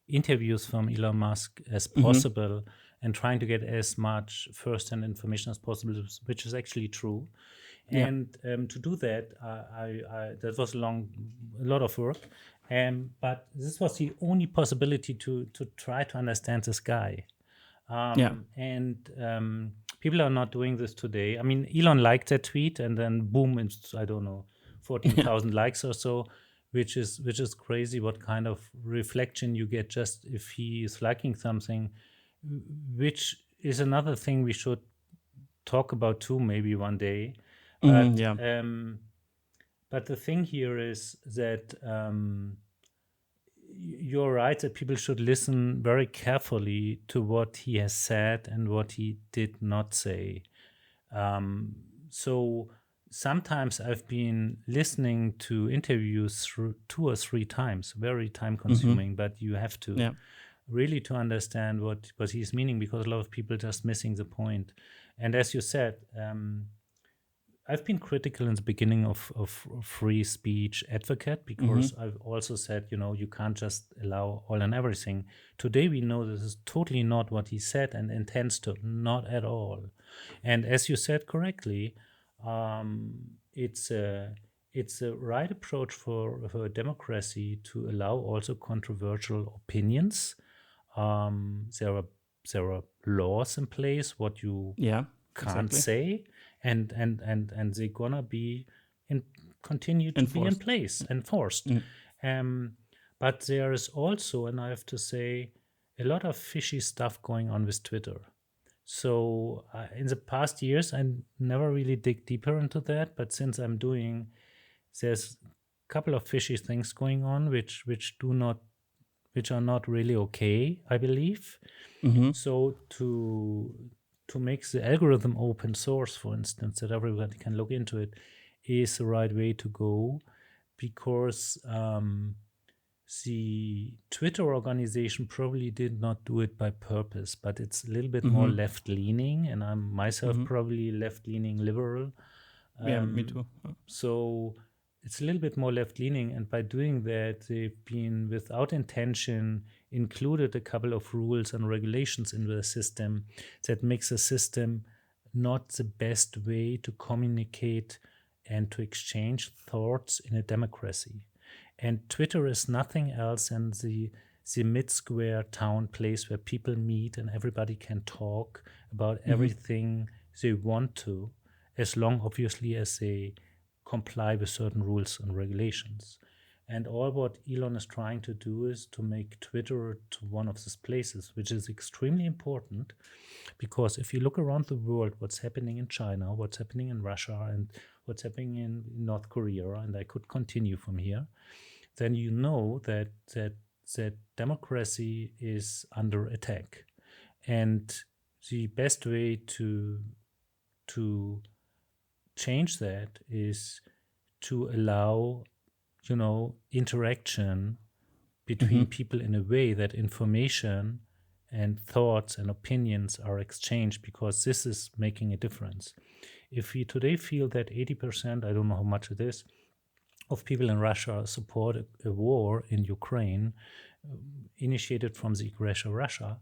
interviews from Elon Musk as possible, and trying to get as much first-hand information as possible, which is actually true. Yeah. And to do that, that was a lot of work. But this was the only possibility to try to understand this guy. And people are not doing this today. I mean, Elon liked that tweet, and then boom, it's, I don't know, 14,000 likes or so, which is crazy what kind of reflection you get just if he is liking something, which is another thing we should talk about too, maybe one day. But the thing here is that you're right that people should listen very carefully to what he has said and what he did not say. So sometimes I've been listening to interviews through 2 or 3 times, very time consuming, but you have to really to understand what he's meaning, because a lot of people are just missing the point. And as you said, I've been critical in the beginning of free speech advocate, because I've also said, you can't just allow all and everything. Today we know this is totally not what he said and intends to, not at all. And as you said correctly, it's a right approach for a democracy to allow also controversial opinions. There are laws in place what you can't say, and they're gonna be continue to be in place, enforced. But there is also, and I have to say, a lot of fishy stuff going on with Twitter. So in the past years, I never really dig deeper into that. But since I'm doing, there's a couple of fishy things going on, which are not really okay, I believe. So to make the algorithm open source, for instance, that everybody can look into it, is the right way to go, because the Twitter organization probably did not do it by purpose, but it's a little bit more left-leaning, and I'm myself probably left-leaning liberal. Me too. So it's a little bit more left-leaning, and by doing that, they've been, without intention, included a couple of rules and regulations in the system that makes the system not the best way to communicate and to exchange thoughts in a democracy. And Twitter is nothing else than the mid-square town place where people meet and everybody can talk about everything they want to, as long, obviously, as they comply with certain rules and regulations. And all what Elon is trying to do is to make Twitter to one of these places, which is extremely important, because if you look around the world, what's happening in China, what's happening in Russia, and what's happening in North Korea, and I could continue from here, then you know that democracy is under attack. And the best way to change that is to allow, interaction between people in a way that information and thoughts and opinions are exchanged, because this is making a difference. If we today feel that 80%, I don't know how much it is, of people in Russia support a war in Ukraine, initiated from the aggressor Russia,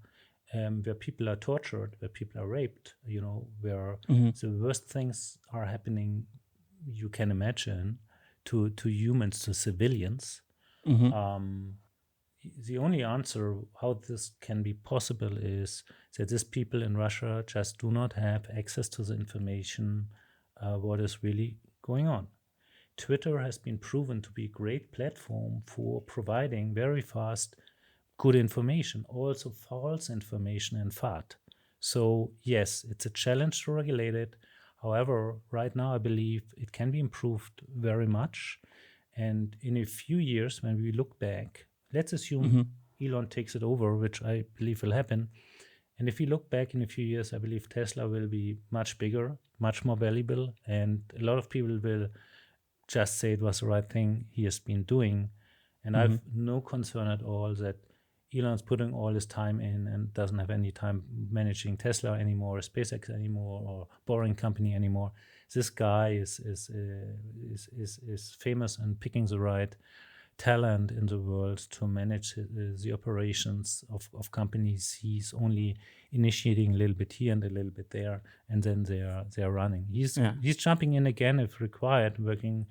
where people are tortured, where people are raped, where the worst things are happening you can imagine to humans, to civilians. The only answer how this can be possible is that these people in Russia just do not have access to the information what is really going on. Twitter has been proven to be a great platform for providing very fast good information, also false information and FAT. So yes, it's a challenge to regulate it. However, right now I believe it can be improved very much. And in a few years, when we look back, let's assume Elon takes it over, which I believe will happen. And if we look back in a few years, I believe Tesla will be much bigger, much more valuable, and a lot of people will just say it was the right thing he has been doing. And I have no concern at all that Elon's putting all his time in and doesn't have any time managing Tesla anymore, or SpaceX anymore, or Boring Company anymore. This guy is famous and picking the right talent in the world to manage the operations of companies. He's only initiating a little bit here and a little bit there, and then they are running. He's jumping in again if required, working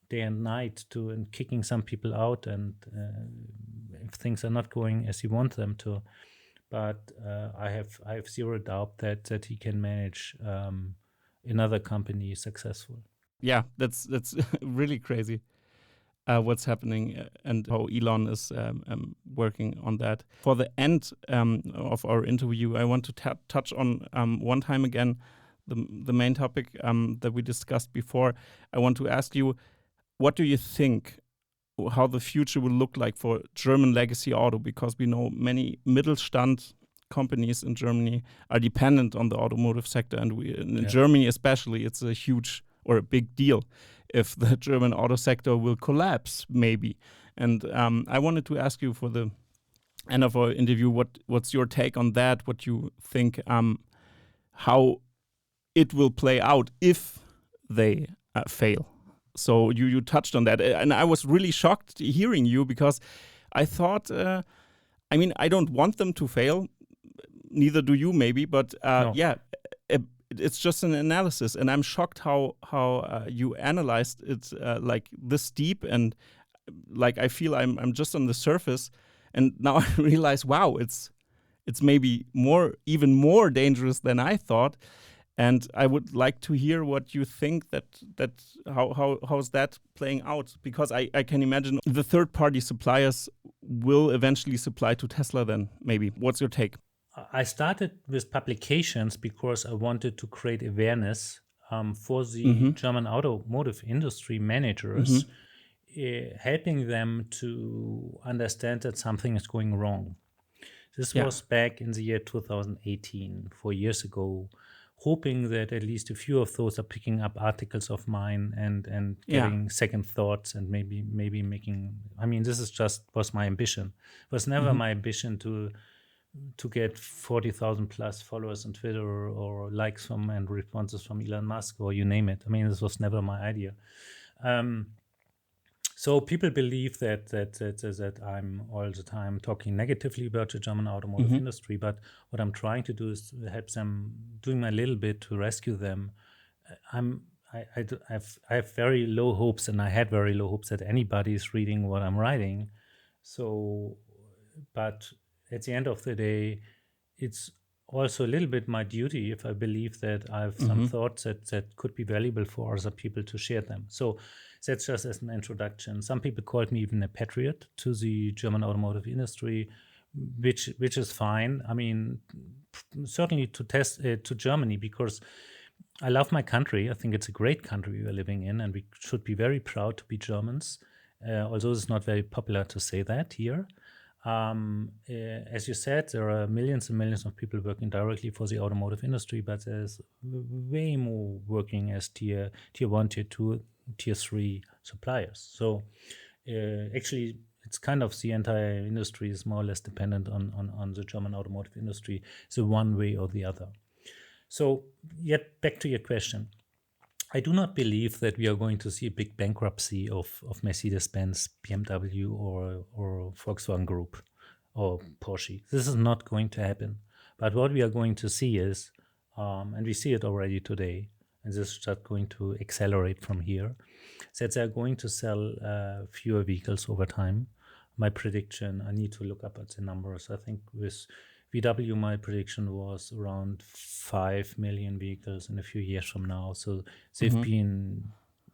day and night and kicking some people out, and if things are not going as he wants them to. But I have zero doubt that he can manage another company successful. Yeah, that's really crazy. What's happening and how Elon is working on that. For the end of our interview, I want to touch on one time again the main topic that we discussed before. I want to ask you, what do you think how the future will look like for German legacy auto? Because we know many Mittelstand companies in Germany are dependent on the automotive sector, and in Germany especially, it's a huge or a big deal if the German auto sector will collapse, maybe. And I wanted to ask you for the end of our interview, what's your take on that? What you think, how it will play out if they fail. So you touched on that, and I was really shocked hearing you, because I thought, I don't want them to fail, neither do you maybe, but No. it's just an analysis, and I'm shocked how you analyzed it like this deep, and like I feel I'm just on the surface, and now I realize, wow, it's maybe even more dangerous than I thought. And I would like to hear what you think how's that playing out? Because I can imagine the third-party suppliers will eventually supply to Tesla then, maybe. What's your take? I started with publications because I wanted to create awareness for the German automotive industry managers, helping them to understand that something is going wrong. This was back in the year 2018, 4 years ago, hoping that at least a few of those are picking up articles of mine and getting second thoughts, and maybe making. This was my ambition. It was never my ambition to get 40,000 plus followers on Twitter or likes from and responses from Elon Musk or you name it. This was never my idea. So people believe that I'm all the time talking negatively about the German automotive industry, but what I'm trying to do is help them, doing my little bit to rescue them. I have very low hopes, and I had very low hopes that anybody is reading what I'm writing. So, but at the end of the day, it's also a little bit my duty, if I believe that I have some thoughts that could be valuable for other people, to share them. So that's just as an introduction. Some people called me even a patriot to the German automotive industry, which is fine. Certainly to Germany, because I love my country. I think it's a great country we're living in, and we should be very proud to be Germans, although it's not very popular to say that here. As you said, there are millions and millions of people working directly for the automotive industry, but there's way more working as tier 1, tier 2, tier 3 suppliers. So actually, it's kind of the entire industry is more or less dependent on the German automotive industry, so one way or the other. So yet back to your question. I do not believe that we are going to see a big bankruptcy of Mercedes-Benz, BMW, or Volkswagen Group or Porsche. This is not going to happen. But what we are going to see is, and we see it already today, and this is just going to accelerate from here, that they're going to sell fewer vehicles over time. My prediction, I need to look up at the numbers. I think with VW, my prediction was around 5 million vehicles in a few years from now. So they've been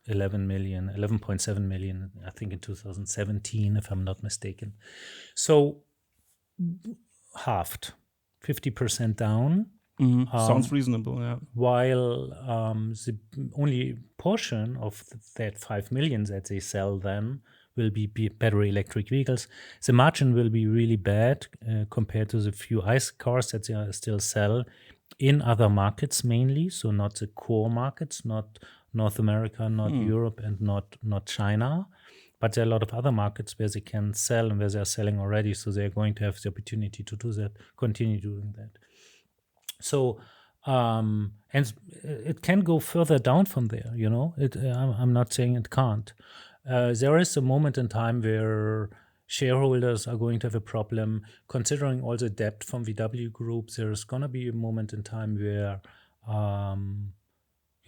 11.7 million, I think, in 2017, if I'm not mistaken. So halved, 50% down. Sounds reasonable, yeah. While the only portion of that 5 million that they sell then will be battery electric vehicles. The margin will be really bad compared to the few ICE cars that they still sell in other markets mainly, so not the core markets, not North America, not Europe, and not China. But there are a lot of other markets where they can sell and where they are selling already, so they're going to have the opportunity to do that, continue doing that. So, and it can go further down from there, I'm not saying it can't. There is a moment in time where shareholders are going to have a problem. Considering all the debt from VW Group, there's going to be a moment in time where,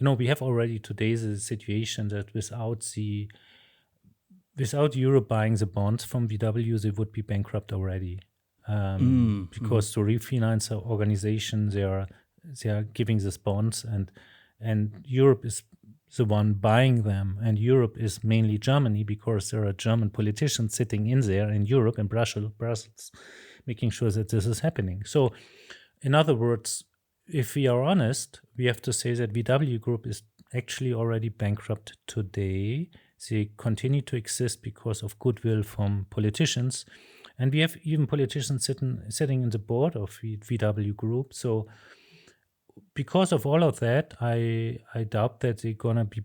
we have already today the situation that without Europe buying the bonds from VW, they would be bankrupt already. Because to refinance the organization, they are giving these bonds, and Europe is the one buying them, and Europe is mainly Germany, because there are German politicians sitting in there in Europe, in Brussels, making sure that this is happening. So, in other words, if we are honest, we have to say that VW Group is actually already bankrupt today. They continue to exist because of goodwill from politicians, and we have even politicians sitting in the board of VW Group. So, because of all of that, I doubt that they're gonna be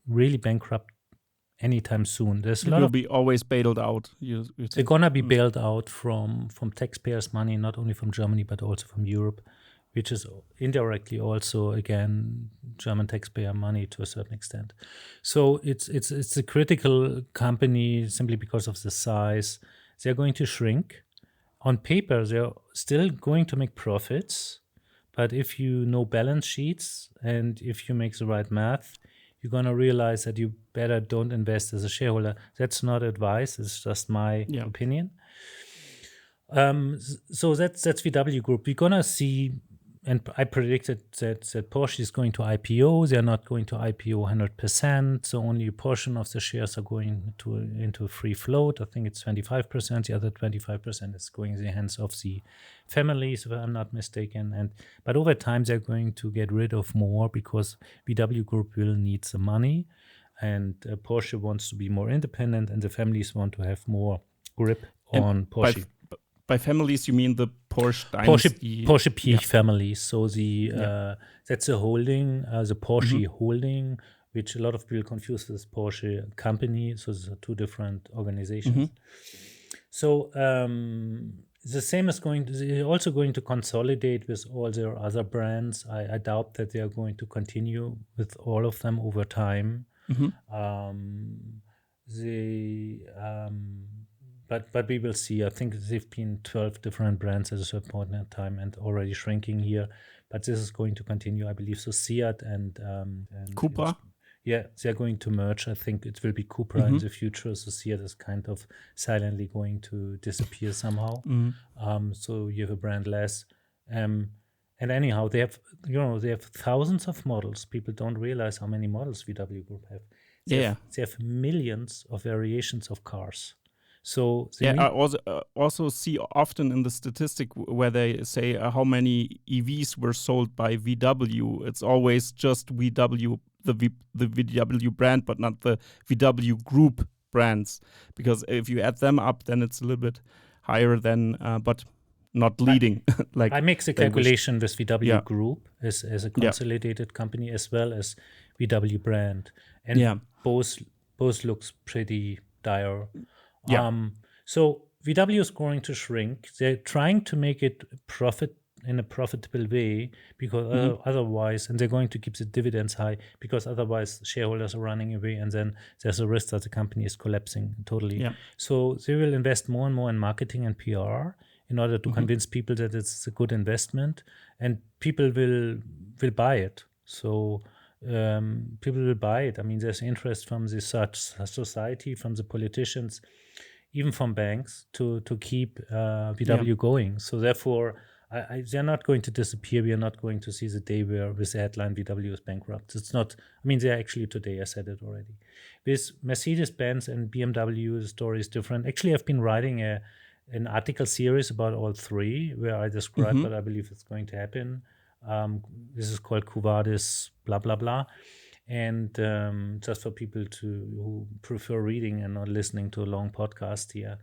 really bankrupt anytime soon. There's a lot will be always bailed out. You they're gonna be bailed out from taxpayers' money, not only from Germany but also from Europe, which is indirectly also again German taxpayer money to a certain extent. So it's a critical company simply because of the size. They're going to shrink. On paper, they're still going to make profits, but if you know balance sheets and if you make the right math, you're going to realize that you better don't invest as a shareholder. That's not advice. It's just my opinion. So that's VW Group. We're going to see, and I predicted that Porsche is going to IPO. They're not going to IPO 100%. So only a portion of the shares are going into free float. I think it's 25%. The other 25% is going in the hands of the families, if I'm not mistaken. But over time, they're going to get rid of more because VW Group will need the money. And Porsche wants to be more independent, and the families want to have more grip on Porsche. By families, you mean the Porsche dynasty? Porsche Piech families. So that's a holding, the Porsche holding, which a lot of people confuse with Porsche company. So these are two different organizations. So the same is they're also going to consolidate with all their other brands. I doubt that they are going to continue with all of them over time. But we will see. I think they've been 12 different brands at a certain point in time and already shrinking here. But this is going to continue, I believe. So Seat and Cupra? They're going to merge. I think it will be Cupra in the future. So Seat is kind of silently going to disappear somehow. So you have a brand less. And anyhow, they have thousands of models. People don't realize how many models VW Group have. They have millions of variations of cars. So I also see often in the statistic where they say how many EVs were sold by VW. It's always just VW, the VW brand, but not the VW Group brands. Because if you add them up, then it's a little bit higher than, but not leading. I make the calculation with VW Group as a consolidated company as well as VW brand, and both looks pretty dire. So VW is going to shrink. They're trying to make it in a profitable way because otherwise, and they're going to keep the dividends high because otherwise shareholders are running away, and then there's a risk that the company is collapsing totally. So they will invest more and more in marketing and PR in order to convince people that it's a good investment, and people will buy it. So people will buy it. I mean, there's interest from the society, from the politicians, even from banks to keep VW going. So therefore, they're not going to disappear. We are not going to see the day where with the headline VW is bankrupt. It's not. I mean, they're actually today. I said it already. With Mercedes-Benz and BMW, the story is different. Actually, I've been writing an article series about all three where I describe what I believe is going to happen. This is called Cuvadis, blah, blah, blah. And just for people who prefer reading and not listening to a long podcast here.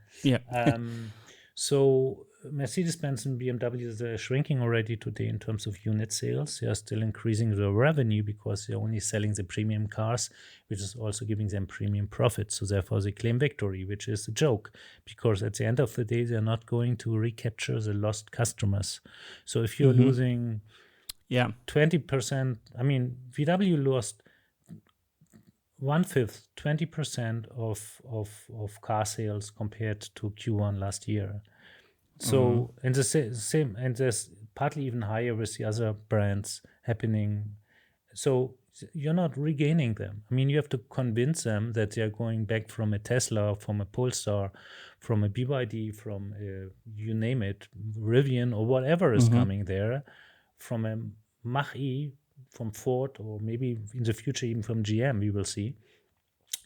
So Mercedes-Benz and BMW, they're shrinking already today in terms of unit sales. They are still increasing their revenue because they're only selling the premium cars, which is also giving them premium profits. So therefore they claim victory, which is a joke, because at the end of the day, they're not going to recapture the lost customers. So if you're losing 20%, I mean, VW lost 1/5, 20% of car sales compared to Q1 last year. So, and the same, and there's partly even higher with the other brands happening. So you're not regaining them. I mean, you have to convince them that they're going back from a Tesla, from a Polestar, from a BYD, from you name it, Rivian or whatever is coming there, from a Mach-E, from Ford, or maybe in the future even from GM, we will see.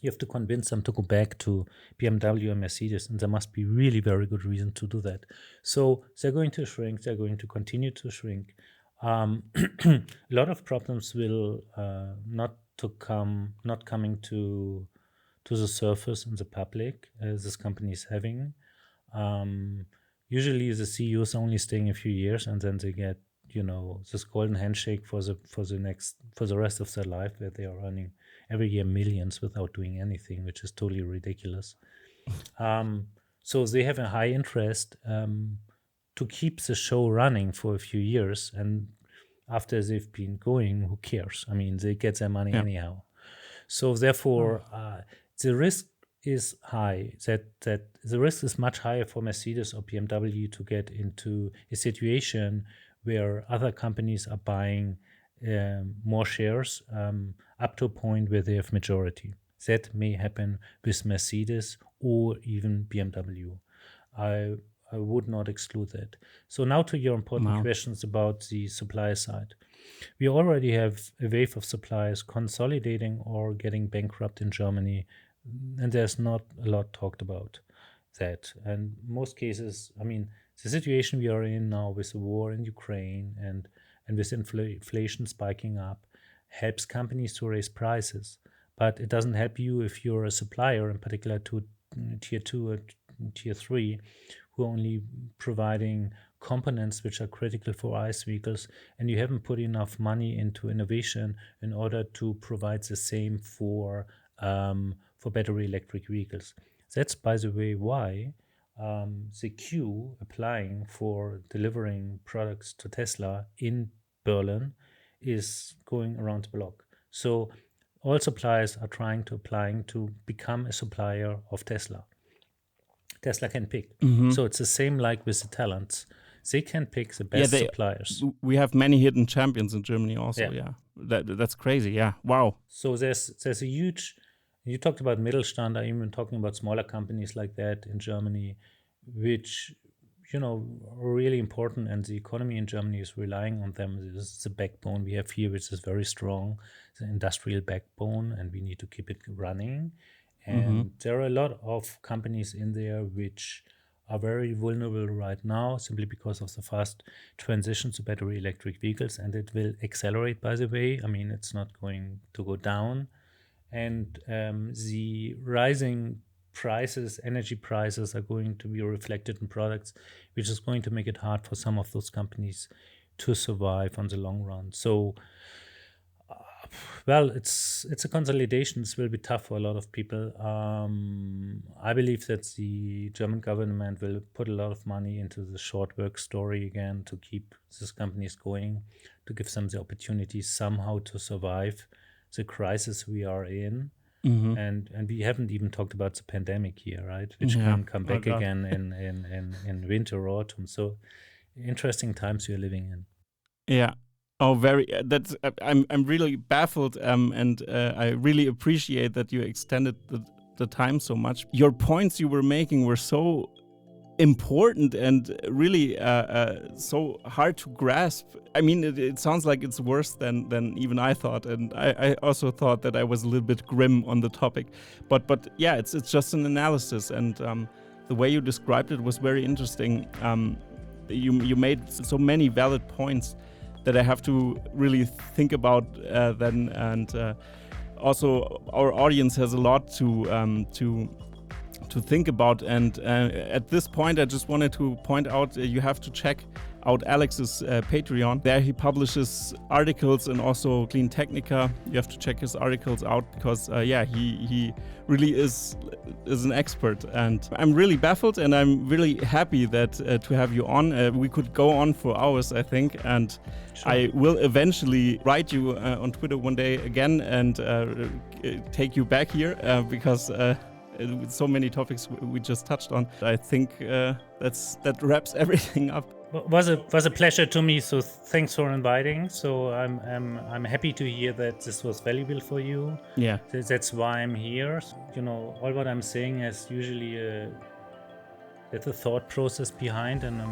You have to convince them to go back to BMW and Mercedes, and there must be really very good reason to do that. So they're going to shrink. They're going to continue to shrink. A lot of problems will not coming to the surface in the public as this company is having. Usually the CEO is only staying a few years, and then they get this golden handshake for the rest of their life, where they are earning every year millions without doing anything, which is totally ridiculous. So they have a high interest to keep the show running for a few years, and after they've been going, who cares? I mean, they get their money anyhow. So therefore, the risk is high. That the risk is much higher for Mercedes or BMW to get into a situation where other companies are buying more shares up to a point where they have majority. That may happen with Mercedes or even BMW. I would not exclude that. So now to your important questions about the supply side. We already have a wave of suppliers consolidating or getting bankrupt in Germany, and there's not a lot talked about that. And most cases, I mean, the situation we are in now with the war in Ukraine and with inflation spiking up helps companies to raise prices. But it doesn't help you if you're a supplier, in particular to tier 2 or tier 3, who are only providing components which are critical for ICE vehicles, and you haven't put enough money into innovation in order to provide the same for battery electric vehicles. That's, by the way, why the queue applying for delivering products to Tesla in Berlin is going around the block. So all suppliers are trying to become a supplier of Tesla. Tesla can pick. So it's the same like with the talents. They can pick the best suppliers. We have many hidden champions in Germany also, That's crazy, Wow. So there's a huge, you talked about Mittelstand, I'm even talking about smaller companies like that in Germany, which, are really important, and the economy in Germany is relying on them. This is the backbone we have here, which is very strong, the industrial backbone, and we need to keep it running. And there are a lot of companies in there which are very vulnerable right now simply because of the fast transition to battery electric vehicles, and it will accelerate, by the way. I mean, it's not going to go down. And the rising prices, energy prices, are going to be reflected in products, which is going to make it hard for some of those companies to survive on the long run. So, well, it's a consolidation. This will be tough for a lot of people. I believe that the German government will put a lot of money into the short work story again to keep these companies going, to give them the opportunity somehow to survive the crisis we are in. And we haven't even talked about the pandemic here, right? Which can come back again in winter or autumn. So interesting times you're living in. Yeah. Oh, very. That's. I'm really baffled, and I really appreciate that you extended the time so much. Your points you were making were so important and really so hard to grasp. I mean, it sounds like it's worse than even I thought, and I also thought that I was a little bit grim on the topic. But yeah, it's just an analysis, and the way you described it was very interesting. You made so many valid points that I have to really think about then, and also our audience has a lot to think about. And at this point, I just wanted to point out you have to check out Alex's Patreon. There he publishes articles and also Clean Technica. You have to check his articles out because he really is an expert, and I'm really baffled, and I'm really happy that to have you on. We could go on for hours, I think, and sure. I will eventually write you on Twitter one day again and take you back here because with so many topics we just touched on. I think that wraps everything up. Was a pleasure to me. So thanks for inviting. So I'm happy to hear that this was valuable for you. Yeah, that's why I'm here. All what I'm saying is usually there's a thought process behind, and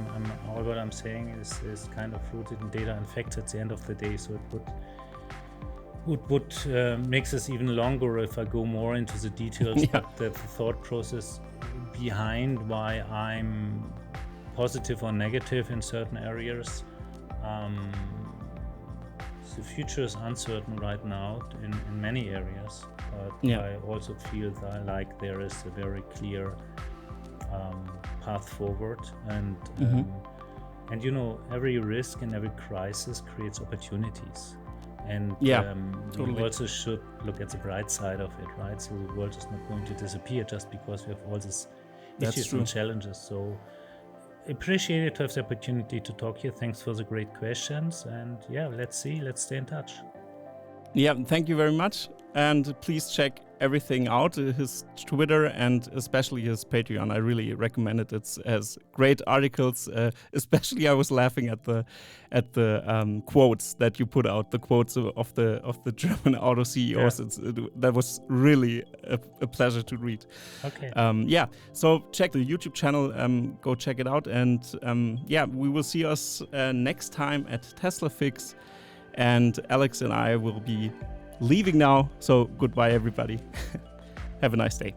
all what I'm saying is kind of rooted in data and facts at the end of the day. So it would makes this even longer if I go more into the details. Yeah. But the thought process behind why I'm positive or negative in certain areas. The future is uncertain right now in many areas, but I also feel that like there is a very clear path forward, and every risk and every crisis creates opportunities. And totally. We also should look at the bright side of it, right? So the world is not going to disappear just because we have all these issues and challenges. So appreciated to have the opportunity to talk here. Thanks for the great questions. And yeah, let's stay in touch. Yeah, thank you very much. And please check everything out, his Twitter and especially his Patreon. I really recommend it. It has great articles. Especially, I was laughing at the quotes that you put out, the quotes of the German auto CEOs. Yeah. That was really a pleasure to read. Okay. So check the YouTube channel. Go check it out. And we will see us next time at TeslaFix. And Alex and I will be leaving now. So goodbye, everybody. Have a nice day.